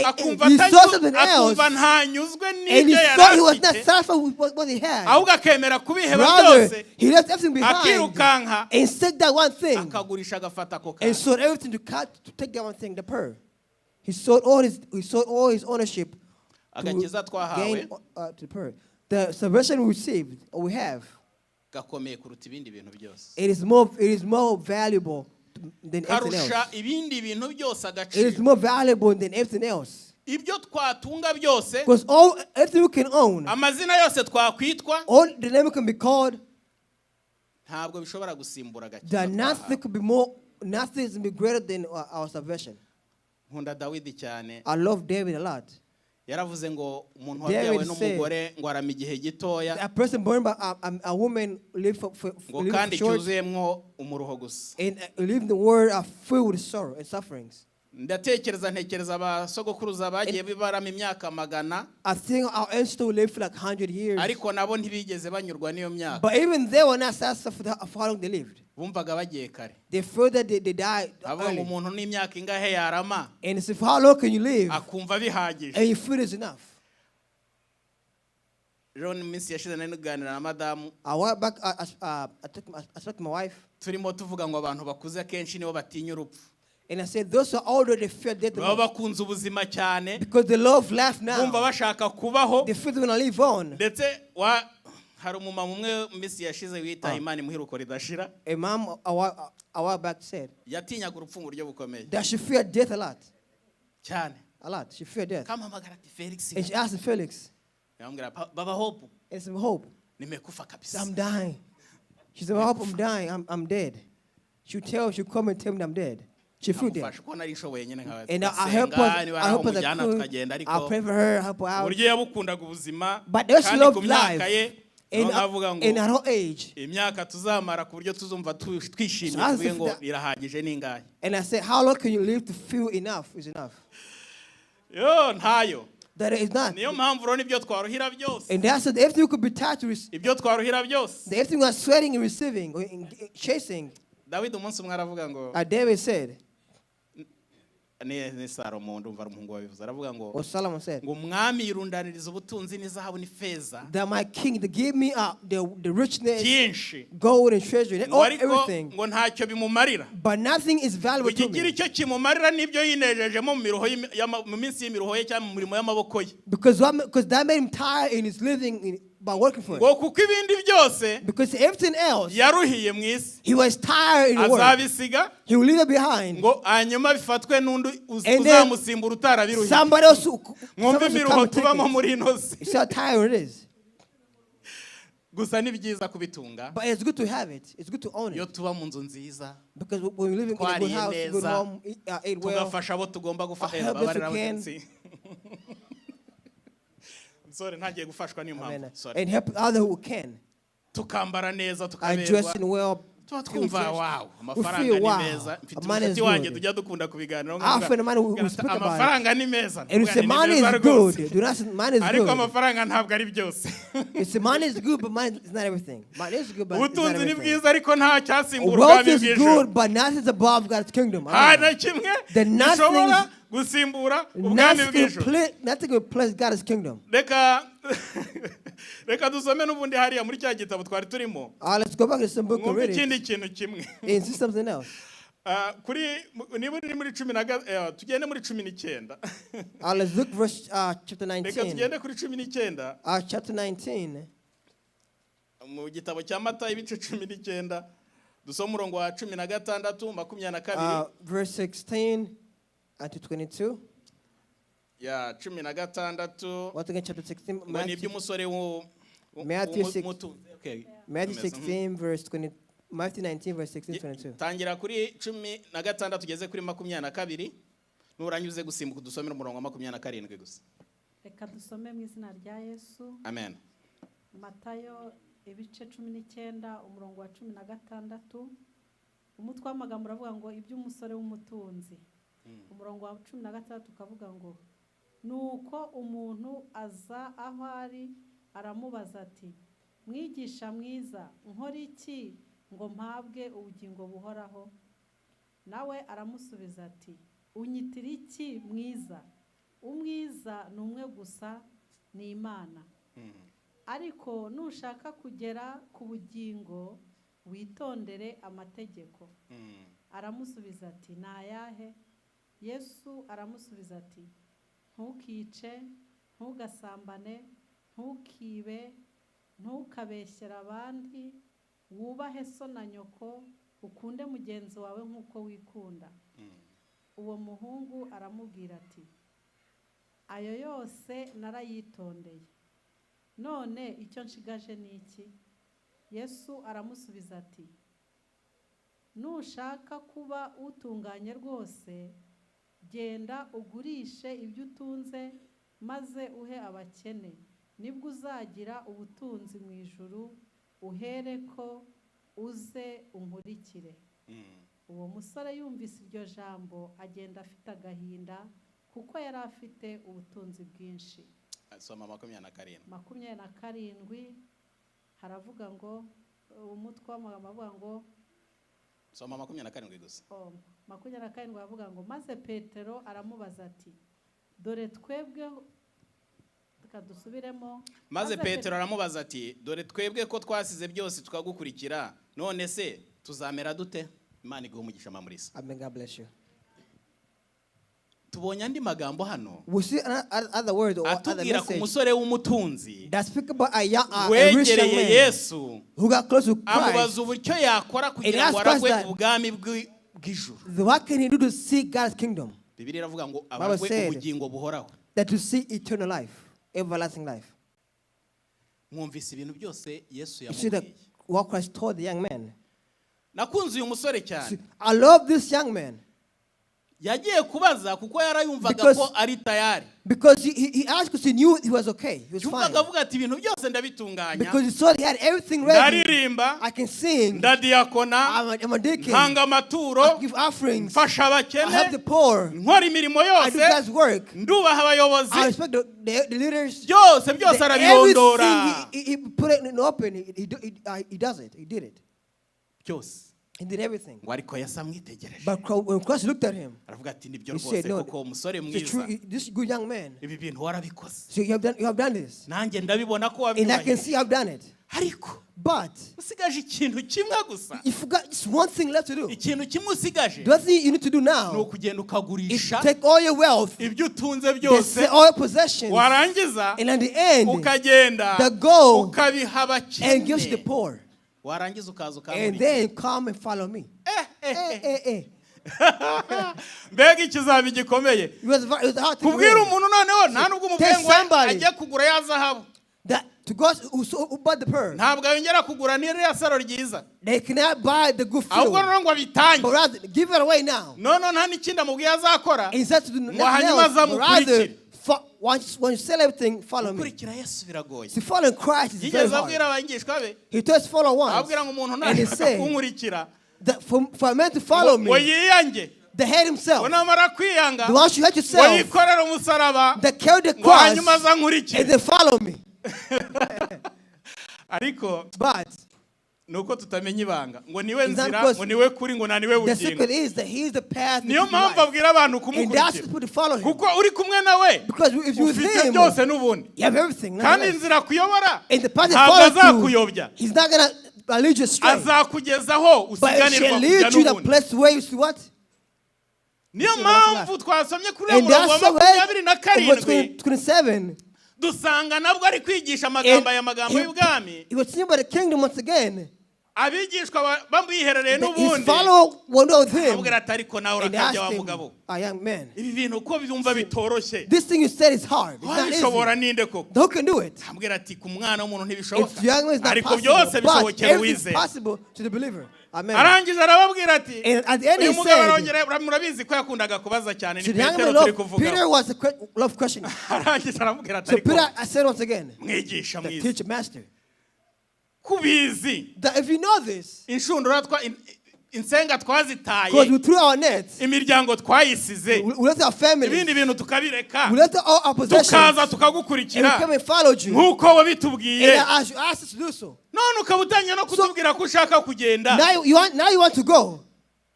akumva he saw something else, akumva ntanyuzwe and he n'ibyo thought he was yari not afite satisfied with what he had. ahubwo akemera kubiheba Rather, byose he left everything behind akirukanka and took that one thing akagurisha agafata ako and kantu sold everything to take that one thing, the pearl. He sold all his ownership agakiza to twahawe gain to the pearl. The salvation we received or we have, gakomeye kuruta ibindi bintu byose it is more valuable than everything karusha else. ibindi bintu byose It is agaciro more valuable than everything else. ibyo twatunga byose Because everything we can own, amazina yose twakwitwa all the name can be called, ntabwo bishobora gusimbura agakiza that nothing twahawe could be more, nothing can be greater than our salvation. nkunda Dawidi cyane I love David a lot. yaravuze ngo umuntu David wabyawe said, n'umugore ngo arama igihe gitoya A person born by a woman live ngo live kandi short cyuzuyemwo umuruho gusa and live the world are filled with sorrow and sufferings. ntekereza abasogokuruza bagiye barama imyaka magana I think our ancestors lived for like 100 years. ariko nabo ntibigeze banyurwa n'iyo myaka But even they were not satisfied for how long they lived. bumvaga bagiye kare They felt that they died avuga ngo early. umuntu n'imyaka ingahe yarama And it's how long can you live? akumva bihagije And you feel it's enough. rero mu minsi yashize nari nuganira na madamu I went back, I spoke to my wife, turimo tuvuga ngo abantu bakuze akenshi nibo batinya urupfu and I said, those who are older, they fear death the baba most. bakunze ubuzima cyane Because they love life bumva now. bashaka kubaho They feel they're going to live on. ndetse hari umumama umwe mu minsi yashize witaye Imana imuhiruko ridashira A mom a while back said yatinyaga urupfu mu buryo bukomeye that she feared death a lot. cyane A lot. She feared death. kampamagara ati Felix And she asked Felix, yambwira baba hope and some hope. nimekufa kabisa I'm dying. She said, I hope I'm dying. I'm dead. She'll come and tell me I'm dead. She flew dead. amufasha ko nari nshoboye nyine nkawe And I help her. niba I ari aho help her. mujyana tukagenda I ariko pray for her. Help her out. uburyo yabukundaga ubuzima But they she kandi ku loved myaka life. ye In niho nkavuga ngo at her age. imyaka tuzamara ku buryo tuzumva twishimye So I tuvuge ngo said that- irahagije n'ingahe And I said, how long can you live to feel enough is enough? yo ntayo That is not. niyo mpamvu rero nibyo twaruhira byose And that's it. Everything could be touched. ibyo twaruhira byose Everything was sweating and receiving, or chasing. Dawidi umunsi umwe aravuga ngo David said, ni Salomo ndumva ari umuhungu wabivuze aravuga ngo or Solomon said, ngo umwami yirundaniriza ubutunzi n'izahabu n'ifeza that my king, to give me the richness, byinshi gold and treasure, and ngo all, ariko everything. ngo ntacyo bimumarira But nothing is valuable to kigira me. icyo kimumarira n'ibyo yinejejemo mu minsi y'imiruho ye cyangwa mu mirimo y'amaboko ye Because that made him tired in his living by working for it. ngo kuko ibindi byose Because everything else, yaruhiye mu isi he was tired in the world. azabisiga He will leave it behind. ngo hanyuma bifatwe n'undi And then uzamusimbura utarabiruhiye. Somebody else who mwumve somebody imiruho will come and take tubamo it. muri ino si. You see how tired it is. gusa ni byiza kubitunga But it's good to have it. It's good to own iyo it. tuba mu nzu nziza Because when we live in a good twariye house, good neza, home, eat well, tugafasha abo tugomba gufasha. help those who Babarira can. abagenzi. Sorry, ntagiye gufashwa niyo amen, mpamvu. Sorry. and help others who can. tukambara neza And tukaberwa dressing well. tuba feel twumva dressed. wow We amafaranga feel ni wow. meza. Mfite Money is umushuti wanjye good. tujya dukunda kubiganiraho Our friend of mine who nkavuga, speak about it. amafaranga ni meza. And we say Ndavuga, money ni meza is good. rwose. Do not say money is ariko good. amafaranga ntabwo ari byose. It's money is good, but money is not everything. Money is good, but it's not ubutunzi ni everything. bwiza ariko nta cyasimbura Wealth ubwami is bw'ijuru. good, but nothing is above God's kingdom. nta Amen. na kimwe The nothing gishobora is- gusimbura ubwami bw'ijuru. Nothing will place God's kingdom. reka dusome n'ubundi hariya muri cya gitabo twari turimo Let's go back to some book mwumve already ikindi kintu kimwe. and see something else. Niba uri muri tugende muri 19. Let's look verse chapter reka 19. tugende kuri 19 Chapter 19. mu gitabo cya Matayo ibice 19 dusoma umurongo wa 16 22 Verse 16 to 22. ya 16 Once again, chapter 16. ngo ni Matthew, iby'umusore Matthew 6. okay. Matthew Komeza. 16, verse 20. Matthew 19, verse 16 22. tangira kuri 16 tugeze kuri 22 nuranyuze gusimbuka dusomera umurongo wa 27 gusa. Reka dusome mu izina rya Yesu. Amen. Matayo ibice 19 umurongo wa 16. Umutwe w'amagambo uravuga ngo iby'umusore w'umutunzi. Umurongo wa 16 ukavuga ngo nuko umuntu aza aho ari aramubaza ati mwigisha mwiza nkora iki ngo mpabwe ubugingo buhoraho? Nawe aramusubiza ati unyitira iki mwiza? Umwiza ni umwe gusa, ni Imana. Ariko nushaka kugera ku bugingo witondere amategeko. Aramusubiza ati ni ayahe? Yesu aramusubiza ati ntukice, ntugasambane, ntukibe, ntukabeshyera abandi, wubahe so na nyoko, ukunde mugenzi wawe nk'uko wikunda. Uwo muhungu aramubwira ati ayo yose narayitondeye, none icyo nshigaje ni iki? Yesu aramusubiza ati nushaka kuba utunganye rwose, genda ugurishe ibyo utunze maze uhe abakene, nibwo uzagira ubutunzi mu ijuru, uhereko uze unkurikire. Uwo musore yumvise iryo jambo agenda afite agahinda kuko yari afite ubutunzi bwinshi. Soma 27. 27 haravuga ngo umutwe w'amagambo avuga ngo Soma 27 gusa. 27 bavuga ngo maze Petero aramubaza ati dore twebwe, dusubiremo. Maze Petero aramubaza ati dore twebwe ko twasize byose tukagukurikira, none se tuzamera dute? Imana iguhe umugisha mamurisa. Amen. God bless you. Tubonye andi magambo hano We see other words or other atubwira ku message musore w'umutunzi that speak about a rich young wegereye man Yesu who got close to Christ. amubaza uburyo yakora kugira ngo And ask aragwe us that- ubwami bw'ijuru. What can he do to seek God's kingdom? Bibiliya iravuga ngo Bible abaragwe said- ubugingo buhoraho. That to seek eternal life, everlasting life. Mwumvise ibintu byose Yesu You see that yamubwiye. what Christ told the young man. Nakunze uyu musore See, cyane. I love this young man Yagiye kubaza kuko yarayumvaga Because- ko ari tayari. because he asked because he knew he was okay. He was fine. Yumvaga avuga ati ibintu byose ndabitunganya. Because he saw he had everything ready. Ndaririmba, I can sing. ndadiyakona, I'm a deacon. ntanga I amaturo, give offerings. mfasha I help the abakene, poor. nkora imirimo I do yose, God's work. ndubaha I abayobozi, respect the leaders. byose arabirondora. Everything he put it in the open. He does it. He did it. Byose. He did everything. Ngo ariko Yesu amwitegereje. But when Christ looked at him, Aravuga ati nibyo he said, rwose "No, kuko umusore it's true. mwiza. This good young man. Ibi bintu warabikoze. So you have done this, Nanjye ndabibona ko and I can wabyubahirije. see I've done it. ariko But usigaje ikintu kimwe gusa. you forgot just one thing left to do. Ikintu kimwe usigaje The other thing you need to do ni now ukugenda is ukagurisha take all your wealth, ibyo utunze they byose, sell all your possessions, warangiza and at the end, ukagenda the goal ukabiha and give to the abakene, poor. warangiza ukaza And ukamurika. then come and follow me. Eh. Mbega ikizami gikomeye It was hard to kubwira do. umuntu noneho nta nubwo umubwiye ngo somebody. ajye kugura ya zahabu, That to God who bought the pearl, ntabwo yongera kugura n'iriya saro ryiza, they cannot buy the good ahubwo field, noneho ngo abitange. but rather give it away now. None nta n'ikindi amubwiye azakora, Instead to do ngo nothing hanyuma else, but rather azamukurikire. when you sell everything, follow me. gukurikira Yesu biragoye. See, following Christ is very Yigeze hard. abwira abigishwa be, He told us follow once, abwira ngo umuntu and he nashaka said kunkurikira that for a man to follow ngo me, yiyange, the head ngo himself, namara kwiyanga the one should hate ngo yourself, yikorere umusaraba, that carry the ngo cross, hanyuma aza nkurikire. and then follow me. Ariko But nuko tutamenya ibanga ngo niwe It's not nzira, because ngo niwe kuri, ngo na niwe the bugingo. secret is that he is the path, the Niyo truth, and mpamvu life. abwira abantu And that's kumukurikira, people to follow him. kuko uri kumwe nawe Because if you're with ufite him, byose n'ubundi, you have everything. kandi nonetheless. inzira akuyobora And the path that ntabwo follows you, azakuyobya, he's not going to lead you astray. azakugezaho But it usiganirwa shall kujya lead you the n'ubundi. place where you see what? Niyo mpamvu twasomye kuri And murongo that's wa the way, 27 27, dusanga nabwo ari kwigisha amagambo aya magambo y'ubwami, he was thinking about the kingdom once again. abigishwa bamwiherereye His n'ubundi, follower went with him abwira ati ariko nawe and urakabya asked wa him, mugabo, a young man, ibi bintu ko byumva bitoroshye, this thing you said is hard. It's not easy. wabishobora ninde koko? Who can do it? Ambwira ati ku mwana w'umuntu It's ntibishoboka, young man, it's not ariko byose possible. But bishobokera everything's uwizeye. possible to the believer. Amen. Arangije arababwira ati, And at the end he uyu mugabo said, arongera, murabizi ko yakundaga kubaza cyane, so ni the young Petero man turi loved, kuvuga. Peter was a love question. Arangije aramubwira ati So ariko Peter, I said once again, mwigisha the mwiza, teacher, master, kubizi that if you know this, inshundura insenga twazitaye, because we threw our nets, imiryango twayisize, we left our families, ibindi bintu tukabireka, we left all our possessions, tukaza and we tukagukurikira came and followed you. nk'uko wabitubwiye. And I asked us to do so. None ukaba utangiye no kutubwira ko ushaka kugenda, Now you want to go.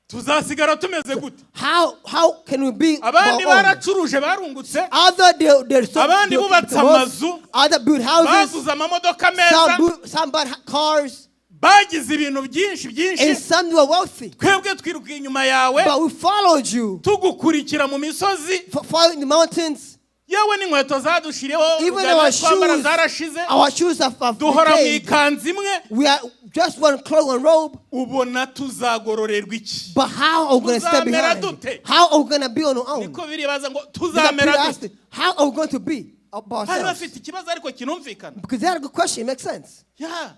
tuzasigara tumeze gute? How can we be Abandi our own? baracuruje barungutse, Other they abandi bubatse amazu, other build houses, baguze amamodoka meza, some bought cars, bagize ibintu byinshi and byinshi. some were wealthy. Twebwe twiruka inyuma yawe, But we followed you, tugukurikira mu misozi, following the mountains. yewe n'inkweto zadushiriyeho Even ugana our twambara shoes, zarashize, our shoes have duhora mu decayed. ikanzu imwe. We are just one cloak and robe. Ubona tuzagororerwa iki? But how are we going to stay Tuzamera behind? dute? How are we going to be on our own? Niko biribaza ngo Peter tuzamera asked, dute? how are we going to be by Bari ourselves? bafite ikibazo ariko kinumvikana. Because they had a good question. It makes sense. Yeah.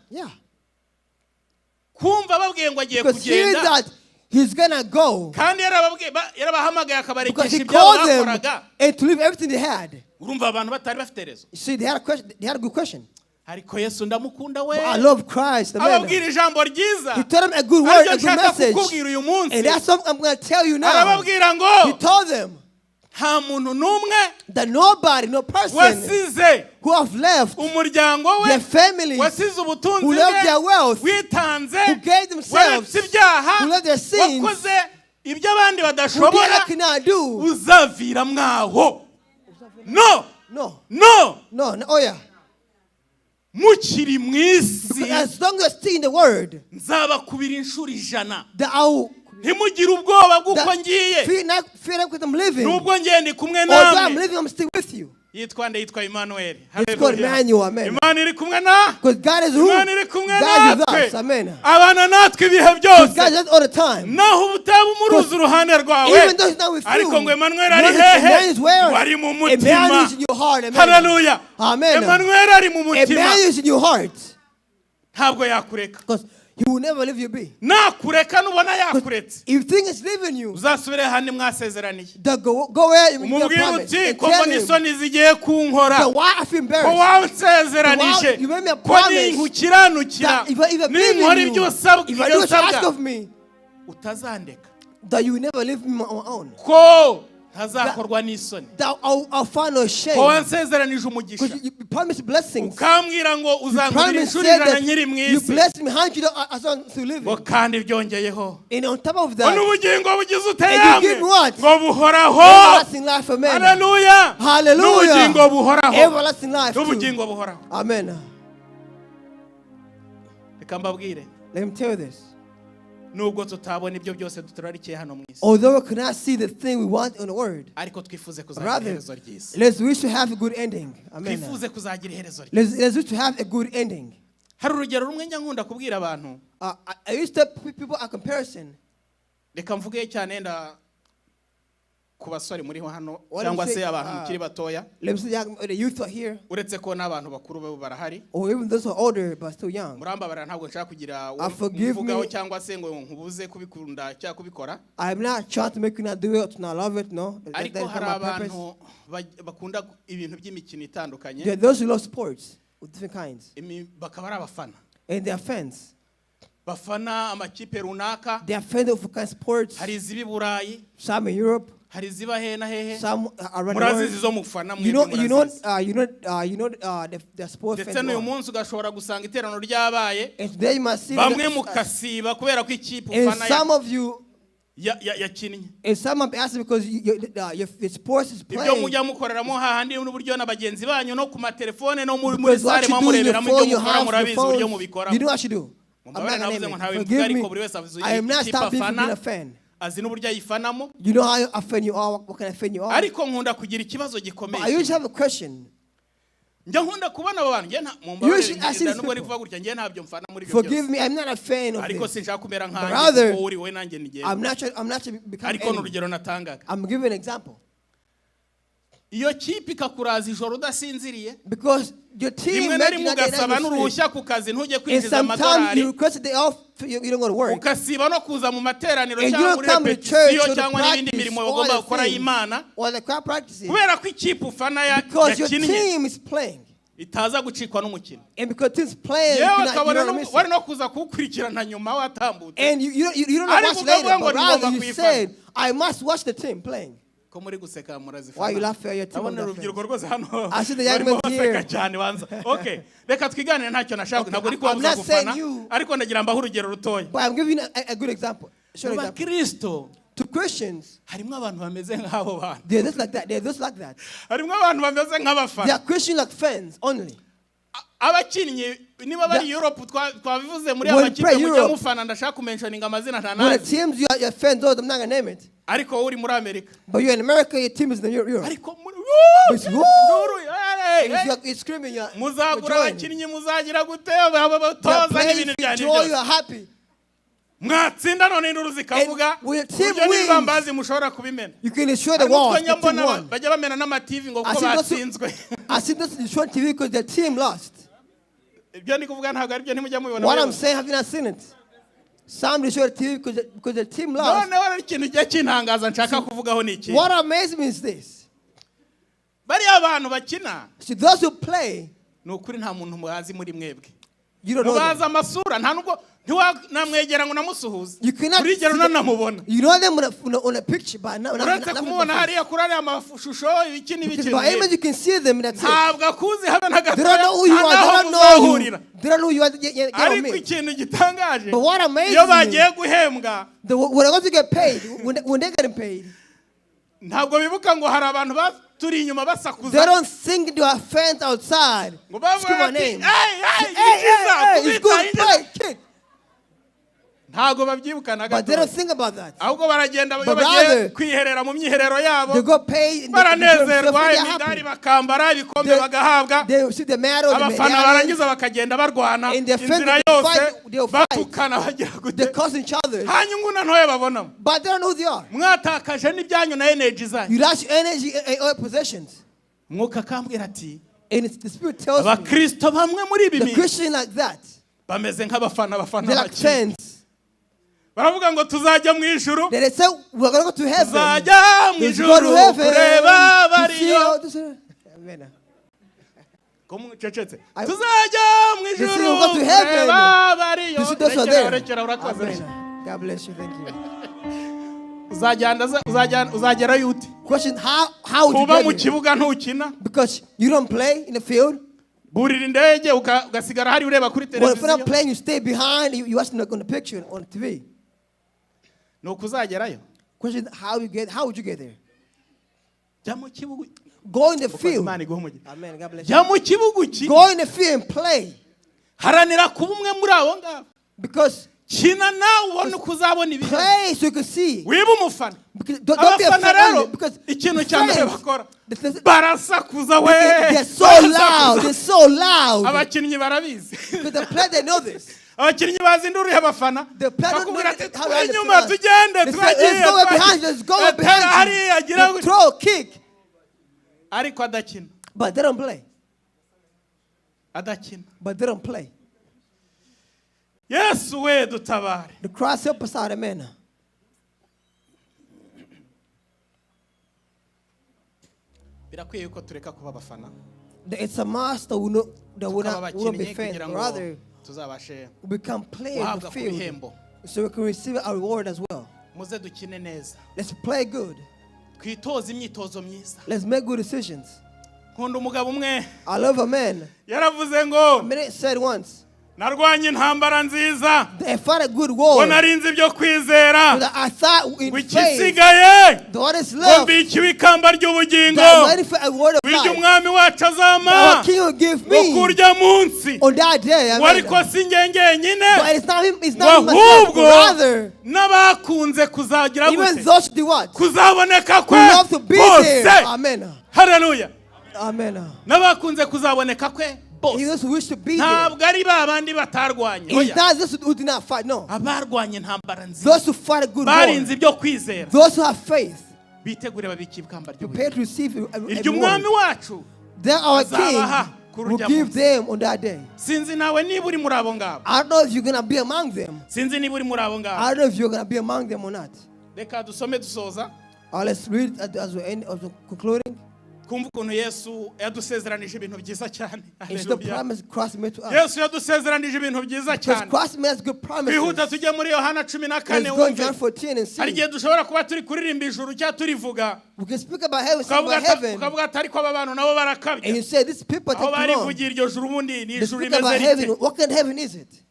Kumva babwiye ngo agiye Because hearing kugenda, that he's going to go, kandi yarabahamagaye because he akabarekesha ibyo called them bakoraga. and to leave everything they had. Urumva abantu batari bafite rezo. You see, they had a question. They had a good question. Ariko Yesu ndamukunda we. But I love Christ. Amen. Ababwira ijambo ryiza. He told them a good word, Aribyo a good nshaka message. kukubwira uyu munsi. And that's what I'm going to tell you now. Arababwira He ngo told them nta muntu n'umwe that nobody, no person wasize who have left umuryango we, their families, wasize ubutunzi who left their wealth, witanze, who gave themselves, waretse ibyaha, who left their sins, wakoze ibyo abandi who they badashobora, cannot do. uzavira mwaho. No, No. no, No. Oh, yeah. mukiri mu isi As long as you're still in the word, nzabakubira inshuro 100. that I will Ntimugire ubwoba bw'uko ngiye, fear not because I'm living. nubwo ngiye ndi kumwe Although I'm namwe. living, I'm still with you. Yitwa Emmanuel. It's called Emmanuel. Amen. Imana iri kumwe na, Because God is who? Imana iri kumwe God is natwe, us. Amen. abana natwe ibihe God byose, is us all the time. naho ubutaba umuruzi uruhande rwawe, Even though he's not with you, ariko ngo Emmanuel ari Emmanuel hehe, is where? wari mu Emmanuel mutima. is in your heart. Amen. Haleluya. Amen. Emmanuel ari mu mutima, Emmanuel is in your heart. ntabwo yakureka. Because he will never leave you be. Nakureka nubona yakuretse, If you think it's leaving you, uzasubire handi mwasezeraniye, go where you umubwire promise. uti And ko tell mbona him isoni zigiye kunkora, that why I feel ko embarrassed. wansezeranije You made me a ko promise ninkukiranukira, that if I believe ninkora in ibyo you, usabwa, if I do ibyo what you ask usabwa, of me, utazandeka, that you will never leave me on my own. ko ntazakorwa n'isoni, That I'll find no shame. ko wansezeranije umugisha, Because you promised blessings. ukambwira ngo uzangurira Promise inshuro said 100 that nkiri mu you isi, blessed me 100 as long as you live. ngo kandi byongeyeho And on top of ngo that, n'ubugingo bugize And uteyamwe, you give me what? ngo buhoraho. everlasting life. Amen. Haleluya. Hallelujah. N'ubugingo buhoraho, Everlasting life. Too. n'ubugingo buhoraho. Amen. reka mbabwire Let me tell you this. nubwo tutabona ibyo byose duturarikiye hano mu isi Although we cannot see the thing we want in the word, ariko twifuze kuzagira rather, iherezo ryiza let's wish to have a good ending. Amen. twifuze kuzagira iherezo ryiza Let's wish to have a good ending. hari urugero rumwe njya nkunda kubwira abantu I used to put people a comparison. reka mvuge cyane nda ku basore muri hano What cyangwa I'm se saying, abantu mukiri batoya Let me say the youth are here, uretse ko n'abantu bakuru bo barahari or even those who are older but still young. murambabarira ntabwo nshaka kugira Forgive mvugaho me. cyangwa se ngo nkubuze kubikunda cyangwa kubikora I'm not trying to make you not do it, to not love it, no. That ariko is not hari my purpose. abantu bakunda ibintu by'imikino itandukanye There are those who love sports of different kinds, bakaba ari abafana and they are fans. bafana amakipe runaka They are fans of kind of sports. hari izibi Burayi Some in Europe, hari iziba he na hehe some around the murazizi world. zo mufana You know, murazizi the sports ndetse fans. n'uyu are. munsi ugashobora gusanga iteraniro ryabaye And today you must see bamwe the- mukasiba kubera ko ikipe and ufana some of you, yakinnye and some of asking because your sports is ibyo playing. mujya mukoreramo hahandi n'uburyo na bagenzi banyu no ku matelefone no muri Because what sare you do in your mureberamo phone, ibyo you mukora have your murabizi uburyo phone. mubikora You know what you do. I'm mubabare not navuze gonna ngo name ntawe it. bivuga Forgive ariko me. buri wese avuze I am not ikipe stopping you from being afana a fan. azi n'uburyo ayifanamo You know how a fan you are, what kind of fan you are. ariko nkunda kugira ikibazo But I gikomeye usually have a question. njya nkunda kubona abo bantu You should ask these nubwo people. kuvuga gutya njye ntabyo mfana muri ibyo Forgive byose me, I'm not a fan of ariko this. sinshaka kumera Brother, nkanjye kuko uri wowe nanjye I'm nigenda not trying to become ariko ni enemy. urugero natangaga I'm giving an example. iyo kipe ikakuraza ijoro udasinziriye Because your team rimwe na made you rimwe not get ugasaba enough sleep. n'uruhushya ku kazi ntujye And kwinjiza sometimes amadolari you request a day off, you don't go to work. ukasiba no kuza mu materaniro And you cyangwa don't muri come to church repetisiyo or to cyangwa n'ibindi practice mirimo all bagomba the gukora things y'Imana or the crowd practices. kubera ko ikipe ufana Because your yakinnye team is playing. itaza gucikwa n'umukino And because team's playing, you yewe cannot, you akabona don't miss wari it. no kuza kuwukurikirana nyuma watambutse And you don't know Ariko watch later, ukavuga ngo but ngomba rather you kuyifana. said, I must watch the team playing. ko muri guseka Why you murazifana laugh at your team? ndabona on that urubyiruko fence? rwose hano I see the young barimo men baseka here. cyane banza okay reka twiganire ntacyo nashaka Okay, ntabwo uri I'm kubabuza not saying gufana you- ariko ndagira mbaho urugero rutoya But I'm giving a good example. Short mu example. bakristo To Christians, harimo abantu bameze nk'abo bantu they're just like that. They're just like that. harimo abantu bameze They nk'abafana are Christian like fans only. abakinnyi niba bari Europe twabivuze muri When amakipe pray mujya Europe- mufana ndashaka kumentioninga amazina When the ntanazi teams you're fans of, I'm not gonna name it. ariko wowe uri muri Amerika But you're in America, your team is in Europe. ariko muri It's woo! Nduru, hey, hey. You're screaming, you're muzagura joining. abakinnyi muzagira gute You're abatoza playing n'ibintu for byanyu joy, byose you're happy. mwatsinda none induru zikavuga And when your team uburyo wins, n'ibibambazi mushobora kubimena You can ensure the harimo walls, utwo njya the team mbona won. bajya bamena n'amativi ngo I kuko see those- batsinzwe I see this in short TV because their team lost. ibyo ndi kuvuga ntabwo aribyo ntimujya mubibona What I'm abayobozi. saying, have you not seen it? Some show TV because the team lost. noneho rero ikintu kijya kintangaza nshaka kuvugaho ni iki What amazes me is this. bariya abantu bakina See, those who play, ni ukuri nta muntu muhazi muri mwebwe you don't know mubazi them. amasura nta nubwo namwegera ngo namusuhuze You cannot kurigera see them. unanamubona You know them on a picture, but not uretse kumubona hariya kuri ariya mashusho ibiki n'ibiki Because by image you can see them, that's it. ntabwo akuzi habe na They don't gatoya know who you nta are. n'aho They don't know muzahurira you. They don't know who you are. Get on ariko me. ikintu gitangaje But what amazes iyo me, bagiye guhembwa when they're going to get paid, when they're getting paid, ntabwo bibuka ngo hari abantu turi inyuma they basakuza don't sing to our fans outside. ngo Scream bavuga our ati name. hey Hey, yikiza hey, hey, it's kubita good. yinjiza Play, kick. ntabwo babyibuka na But they don't gato think about that. ahubwo baragenda iyo But bagiye rather, kwiherera mu myiherero yabo They got paid. And baranezerwa they're imidari happy. bakambara ibikombe They- bagahabwa They receive the medal, the abafana medallions. barangiza bakagenda barwana And their friends, inzira they'll yose fight, they'll fight. batukana bagira They're gute causing each other. nta nyungu na ntoya babonamo But they don't know who they are. mwatakaje n'ibyanyu na energy zanyu You lost your energy and all possessions. mwuka akambwira ati And the Spirit tells me, abakristo bamwe muri ibi the bintu Christian like that, bameze nk'abafana they're like bake fans. baravuga ngo tuzajya mu ijuru They say, we're going to go to heaven. tuzajya mu Let's go ijuru to heaven. kureba to see bariyo all this. Amen. ko mucecetse I- tuzajya mu They say ijuru we'll go to heaven. kureba bariyo To see those who are rekera there. rekera urakoze Amen. God bless you. Thank you. uzagerayo ute Question, how would kuba mu you get there? kibuga ntukina Because you don't play in the field. burira indege ugasigara hari ureba kuri Well, if you're not televiziyo playing, you stay behind. You watch on the picture on TV. ni ukuzagerayo Question, how would you get there? jya mu kibuga Go in the Ukoze field. Imana iguhe umugisha. Amen. God bless you. jya mu kibuga uki Go in the field and play. haranira kuba umwe muri abo ngabo, Because kina nawe ubona uko uzabona ibintu, play so you can see. wiba umufana. Because don't be a Abafana fan rero only, because ikintu cya mbere fans, bakora the- barasakuza we, they're so loud. They're so loud. abakinnyi barabizi. Because the player, they know this. Abakinnyi bazi induru y'abafana, The player don't know bakubwira ati how to twe understand. inyuma tugende They say, let's go behind you, let's go twagiye behind hariya you. agira They gutya, throw, kick, ariko adakina, but they don't play. adakina. But they don't play. Yesu we dutabare. The cross help us out, amen. Birakwiye yuko tureka kuba abafana, It's a must that we know that we tukaba not be abakinnyi fans, kugira ngo rather tuzabashe we can play in the guhabwa ku field bihembo. so we can receive our reward as well. Muze dukine neza, Let's play good. twitoze imyitozo myiza. Let's make good decisions. Nkunda umugabo umwe I love a man. yaravuze ngo A man said once, narwanye intambara nziza, they fought a good ngo war. narinze ibyo kwizera, That I thought in ngo faith, ikisigaye the one is ngo love, mbikiwe ikamba ry'ubugingo, that I'm waiting for a word of biryo life. umwami wacu azama, Our King will give ngo me kurya munsi, on that day. ngo Amen. ariko si njye njyenyine, But it's not him, it's ngo not him myself, ahubwo rather, n'abakunze kuzagira even gute, those who what? kuzaboneka Who kwe love to be bose. there. Amen. Haleluya. Amen. N'abakunze kuzaboneka kwe He bose, those who wish to be there. ntabwo ari ba bandi batarwanye, It's oya, not those who did not fight, no. abarwanye intambara nziza, Those who fight a good war. barinze ibyo kwizera, Those who have faith. bitegure babiki ikamba Prepare ry'ubugingo. to receive a Iryo umwami reward. wacu Then our azabaha King kuri will urya give munsi. them on that day. Sinzi nawe niba uri muri abo ngabo, I don't know if you're going to be among them. sinzi niba uri muri abo ngabo. I don't know if you're going to be among them or not. Reka dusome dusoza, Let's read as we end of the concluding. kumva ukuntu Yesu yadusezeranije ibintu byiza cyane. It's the Haleluya. promise Christ made to us. Yesu yadusezeranije ibintu byiza Because cyane. Christ made us good promises. Twihuta tujye muri Yohana 14 Let's go in wumve. John 14 and Hari see. igihe dushobora kuba turi kuririmba ijuru cyangwa turivuga, We can speak about heaven, speak ukavuga about heaven. ukavuga ati ariko aba bantu nabo And barakabya. you say, these people Aho take too long. barivugira iryo juru ubundi ni They ijuru speak about rimeze heaven. rite. What kind of heaven is it?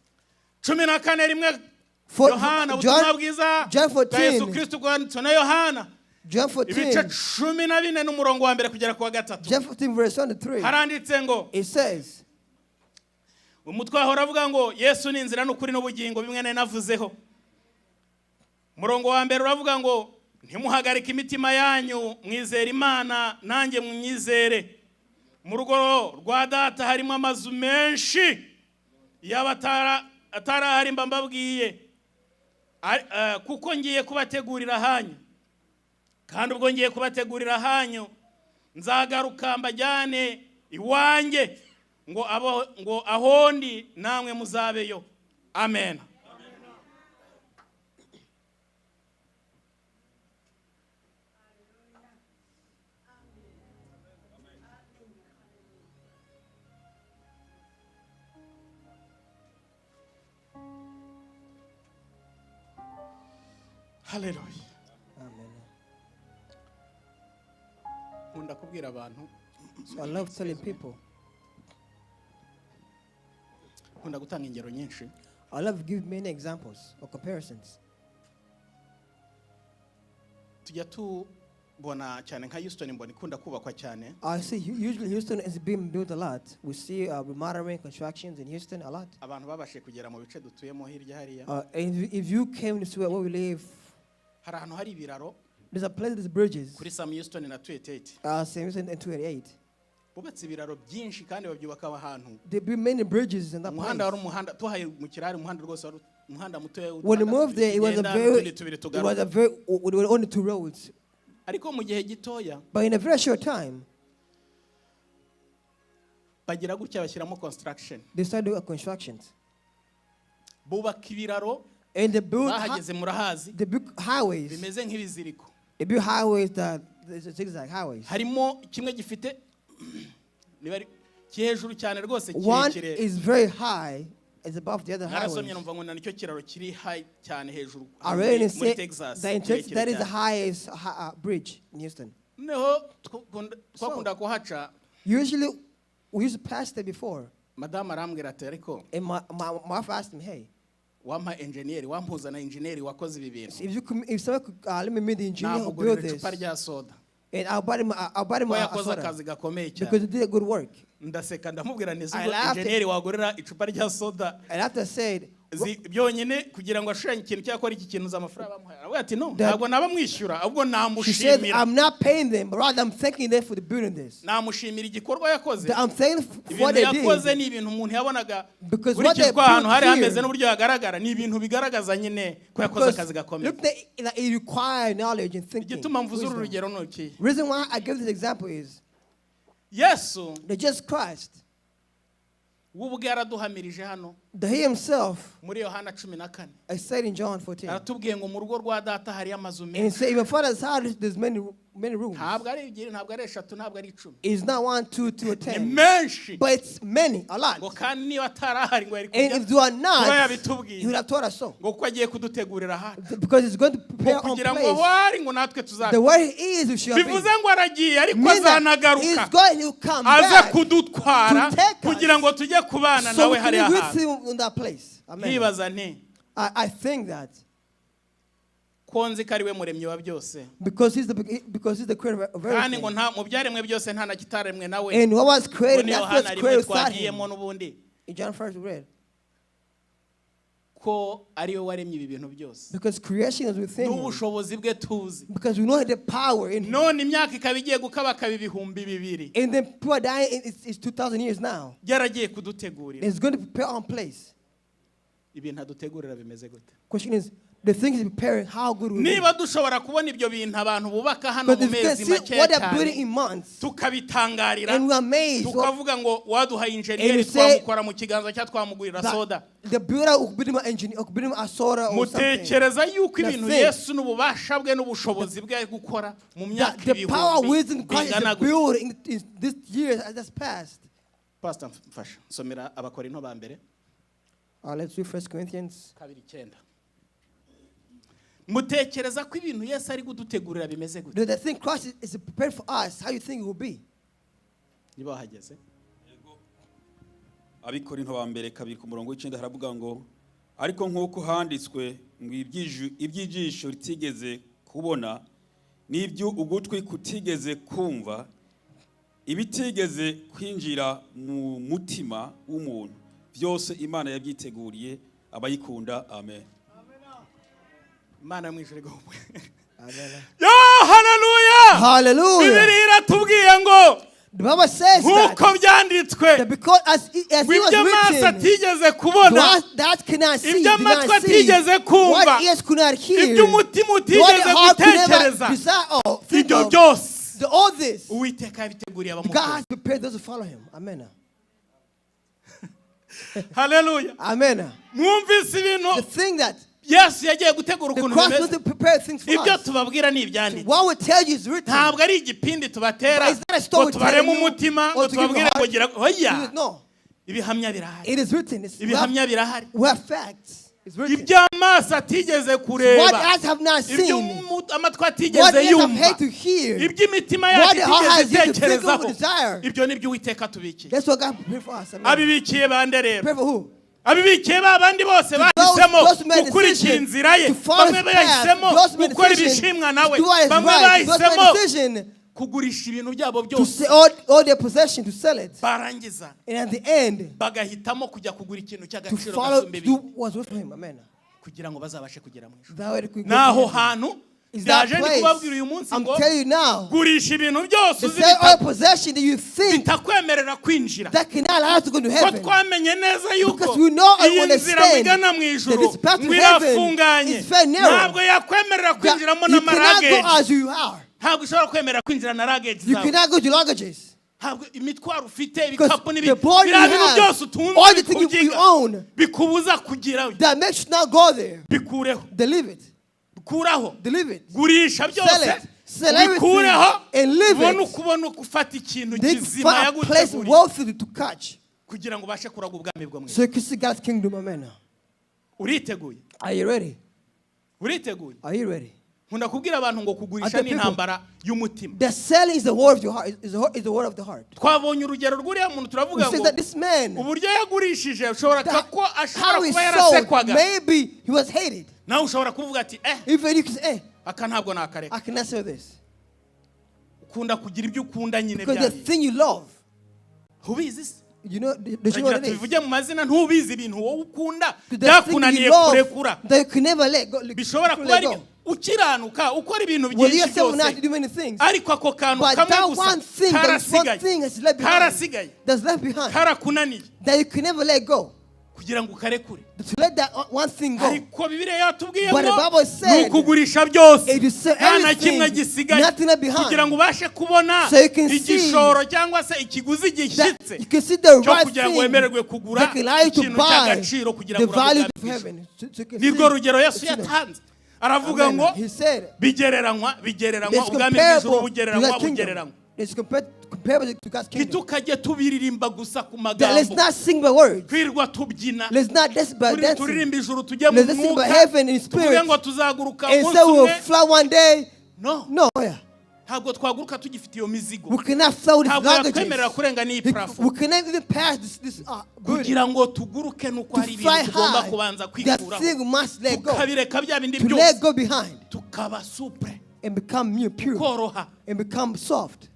14 rimwe For Yohana, ubutumwa bwiza John bwa Yesu 14, Kristo bwanditswe na Yohana, John ibice 14, 14 n'umurongo wa mbere kugera ku wa gatatu. John 14 verse 1 to 3. Haranditse ngo It says, umutwe ahora avuga ngo Yesu ni inzira n'ukuri n'ubugingo, bimwe nari navuzeho. Umurongo wa mbere uravuga ngo ntimuhagarike imitima yanyu, mwizere Imana nanjye mwizere. Mu rugo rwa data harimo amazu menshi, yaba atarahari mba mbabwiye, kuko ngiye kubategurira hanyu. Kandi ubwo ngiye kubategurira hanyu, nzagaruka mbajyane iwanjye, ngo aho ndi namwe muzabeyo. Amen. Haleluya. Amen. Nkunda kubwira abantu, So I love telling people. nkunda gutanga ingero nyinshi. I love to give many examples or comparisons. Tujya tubona cyane nka Houston, mbona ikunda kubakwa cyane. I see usually Houston is being built a lot. We see remodeling constructions in Houston a lot. Abantu babashe kugera mu bice dutuyemo hirya hariya. And if you came to see where we live, Hari ahantu hari ibiraro there's a place, there's bridges. kuri Sam Houston na 28. Same Houston and 288. Bubatse ibiraro byinshi kandi babyubaka ahantu. There be many bridges in that Umuhanda wari place. umuhanda tuhaye mu kirari, umuhanda rwose wari umuhanda muto. When we moved there, it was only 2 roads. Ariko mu gihe gitoya But in a very short time, bagira gutya bashyiramo construction. they started doing constructions. Bubaka ibiraro, And they built bahageze murahazi, highways. bimeze nk'ibiziriko. They built highways that zigzag highways. Harimo kimwe gifite niba ari hejuru cyane rwose One kirekire. is very high, it's above the other Narasomye highways. numva ngo nicyo kiraro kiri high cyane hejuru I read and muri say Texas. that is the highest bridge in Houston. Noneho twakunda kuhaca, Usually, we used to pass there before. madamu arambwira ati ariko And my wife asked me, hey, wampa engineer, wampuza na engineer wakoze ibi bintu, if someone could let me meet the engineer who namugurira built this, icupa rya soda. And I'll buy him ko a yakoze soda akazi gakomeye because cyane. he did a good work. Ndaseka ndamubwira neza I ubwo laughed. enjeniyeri wagurira icupa rya soda And after I said, byonyine kugira ngo ashushanye ikintu cyakora iki kintu z'amafaranga bamuhaye. Aravuga ati no, That- ntabwo naba mwishyura ahubwo she said, namushimira. I'm not paying them, but rather I'm thanking them for the building this. Namushimira igikorwa yakoze. I'm thanking for what Ibintu they yakoze did. ni ibintu umuntu yabonaga Because what they kurikizwa ahantu hari built hameze here- n'uburyo hagaragara ni ibintu bigaragaza nyine ko yakoze Because akazi gakomeye. look, it requires knowledge and thinking. Igituma mvuze uru wisdom. rugero ni iki? Reason why I give this example is Yesu that Jesus Christ, we ubwe yaraduhamirije hano that he himself, muri Yohana 14 I said in John 14, aratubwiye ngo mu rugo rwa data hari amazu and he menshi. said, in my father's house there's many rooms. Ntabwo ari ebyiri, ntabwo ari eshatu, ntabwo ari 10. It's not 1, 2, 2, or Ni 10, menshi. but it's many, a lot. Ngo kandi niba atarahari ngo yari And kujya if you are kuba not, he yabitubwiye would have told us so. ngo kuko agiye kudutegurira ahantu Because he's going to ngo prepare on kugira ngo aho place. ari ngo natwe The tuzabe. way he is, we shall be. Bivuze ngo aragiye ariko Means that azanagaruka he's going to come aze back kudutwara to take us. kugira ngo tujye kubana so nawe we can hariya be with hantu. him in that place. Amen. Nkibaza nti I think that ko nzi ko ari we muremyi wa byose because he's the creator of kandi ngo everything. nta mu byaremwe byose nta na kitaremwe nawe. And what was Ngo created, ni that's Yohana what's rimwe created without him. twagiyemo n'ubundi In John 1st we read. ko ari we waremye ibi bintu byose Because creation is within him. n'ubushobozi bwe tuzi. Because we know the power in him. None imyaka ikaba igiye gukabakaba ibihumbi 2,000 And then people are dying, it's 2,000 years now. byaragiye kudutegurira. It's going to prepare on place. Ibintu adutegurira bimeze gute? Question is, the thing is preparing, how good will it be? Niba dushobora kubona ibyo bintu abantu bubaka hano But mu if you can mezi see make what they're building cyane in months, tukabitangarira and we're amazed, tukavuga ngo waduhaye And injeniyeri you say twamukora mu kiganza cya twamugurira soda. that the builder will build him an engineer, will build him a soda or something. Mutekereza yuko The ibintu thing- Yesu n'ububasha bwe n'ubushobozi bwe gukora mu That myaka the power, ibihumbi wisdom, Christ is bingana the gutya. builder in this year that's passed. Pastor mfasha somera abakorinto ba mbere Let's read 1 Corinthians. 2:9. Mutekereza ko ibintu Yesu ari kudutegurira bimeze gute? The thing Christ is prepared for us, how you think it will be. Niba wahageze Abikorinto ba mbere 2:9 haravuga ngo ariko nk'uko handitswe ngo ibyijisho ritigeze kubona n'ibyo ugutwi kutigeze kumva ibitigeze kwinjira mu mutima w'umuntu byose Imana yabyiteguriye abayikunda. Amen. Imana mwishuri go. Amen. Yo hallelujah. Hallelujah. Bibiliya iratubwiye ngo The Bible says nkuko that byanditswe because as it was ibyo amaso written, atigeze kubona that cannot see, ibyo did not amatwi see, atigeze kumva what ears could not hear, ibyo umutima what the utigeze heart could never gutekereza desire or think ibyo of, byose all this, Uwiteka yabiteguriye God abamukunda. has prepared those who follow him. Amen. Hallelujah. Amen. Mwumvise ibintu The thing that Yesu yagiye gutegura the ukuntu Christ wants bimeze. to prepare things for Ibyo us. tubabwira ni ibyanditse. What we tell you is written. Ntabwo ari igipindi tubatera But it's not a ngo story tubareme telling you umutima or ngo to give you tubabwire ngo heart. gira oya. No, Ibihamya birahari. it is written. Ibihamya birahari. We have facts. It's written. Ibyo amaso atigeze What kureba. eyes have not Ibyo seen, amatwi what atigeze ears have yumva. heard to hear, Ibyo imitima what yacu the heart has itigeze yet to think of itekerezaho. or desire. Ibyo nibyo Uwiteka tubikiye. That's what God prepared for us. Amen. Abibikiye bande rero. Pray for who? Abibikiye ba bandi bose those bahisemo made gukurikira decision inzira ye. to follow Bamwe his path, bahisemo those made gukora decision ibishimwa nawe. to do what is Bamwe right, those made bahisemo decision kugurisha ibintu byabo to byose. sell all their possession, to sell it. Barangiza And at the end, bagahitamo kujya kugura ikintu to cy'agaciro follow, gasumba to do ibindi what's good for him. Amen. kugira ngo bazabashe kugera mu ijuru. That way they could go Naho to heaven. hantu Is that byaje ndi place. kubabwira uyu munsi I'm ngo telling you now, gurisha ibintu byose to uzi sell all possession that you think bitakwemerera kwinjira. that cannot allow us to go to Ko heaven. twamenye neza yuko Because we know and iyi nzira understand igana mu that ijuru this path to ngo heaven irafunganye. is very narrow. Ntabwo yakwemerera That kwinjiramo you cannot go n'amarage. as you are. Ntabwo ushobora kwemera kwinjira na luggage You zawe. cannot go to luggages. Ntabwo imitwaro ufite Because ibikapu the n'ibindi body you biriya bintu byose have, utunze all the things you bikubyiga own, bikubuza kugerayo. that makes you not go there. Bikureho. They leave it. Kuraho. They leave it. Gurisha Sell byose. it. Sell everything Bikureho. and leave Ubone it. ukubona gufata ikintu They kizima find a place yaguteguriye wealthy to catch. kugira ngo ubashe kuraga ubwami bwo mu ijuru. So you can see God's kingdom. Amen. Uriteguye? Are you ready? Uriteguye? Are you ready? Nkunda kubwira abantu ngo kugurisha Other ni people- intambara y'umutima. The selling is the word of your heart. Is the word of the heart. Twabonye urugero rw'uriya muntu We turavuga say ngo that this man, uburyo yagurishije ushobora that ko ashobora how he kuba sold, yarasekwaga. maybe he was hated. Nawe ushobora kuvuga ati Even you can say, hey, aka ntabwo nakareka. I cannot sell this. ukunda kugira ibyo ukunda nyine Because the byayo thing you love, ubizi se you know, do you know Turagira what it is? tubivuge mu mazina ntubizi ibintu wowe ukunda The thing byakunaniye you love kurekura that you can never let go. bishobora kuba ari ukiranuka ukora ibintu Well, byinshi yourself not to byose do many things. ariko ako kantu But kamwe that gusa one thing, that is one karasigaye thing that's left behind. karasigaye That's left behind. karakunaniye That you can never let go. kugira ngo ukarekure To let that one thing go. ariko bibiliya yatubwiye But the ngo Bible said, ni ukugurisha byose it is so nta na kimwe everything, gisigaye nothing left behind. kugira ngo ubashe kubona So you can see igishoro cyangwa se ikiguzi That gishyitse you can see the cyo right kugira ngo thing wemererwe kugura that can allow you to ikintu buy cy'agaciro kugira the ngo value of urabuganishe heaven. So you can nirwo see rugero yesu the kingdom. yatanze aravuga ngo Amen. He said, bigereranywa it's ubwami bw'ijuru comparable to bugereranywa that kingdom. bugereranywa It's comparable to God's kingdom. ntitukajye tubiririmba gusa ku That let's magambo not sing by words. twirwa tubyina Let's not dance by dancing. turirimba ijuru tujye mu Let's just sing by mwuka heaven in tuvuge spirit. ngo tuzaguruka And umunsi so we'll umwe fly one day. no No, yeah. ntabwo twaguruka tugifite iyo mizigo We cannot fly with this ntabwo luggage. yatwemerera kurenga n'iyi parafo We cannot even pass this building. kugira ngo tuguruke nuko To hari fly ibintu tugomba high, kubanza that kwikuraho thing we must let go. tukabireka bya bindi To byose let go behind tukaba supure and become new, pure, koroha and become soft.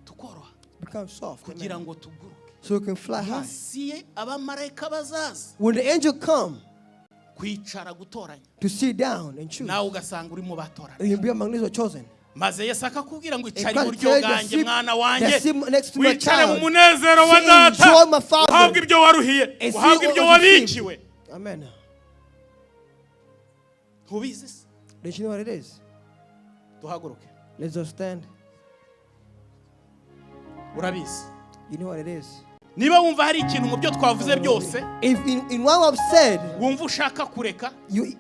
tukoroha Become soft. kugira Amen. ngo tuguruke So we can fly high. munsi ye abamarayika bazaza When the angel come kwicara gutoranya to sit down and choose, nawe ugasanga urimo batorana and you'll be among those who are chosen. maze yesu akakubwira ngo And icare God iburyo said, bwanjye "The mwana seat- wanjye the seat next to my wicare mu child, munezero wa to data enjoy my Father, uhabwe ibyo waruhiye and see uhabwe what ibyo was received." wabikiwe Amen. ntubizi se Don't you know what it is? duhaguruke Let's just stand. urabizi You know what it is. niba wumva hari ikintu mu byo twavuze byose If in what I've said, wumva ushaka kureka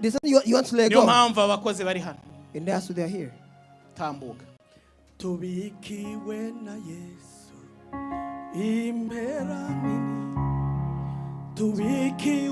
there's something you want to let niyo go, mpamvu abakozi bari hano and that's why they're here. tambuka tubikiwe na Yesu impera nini tubikiwe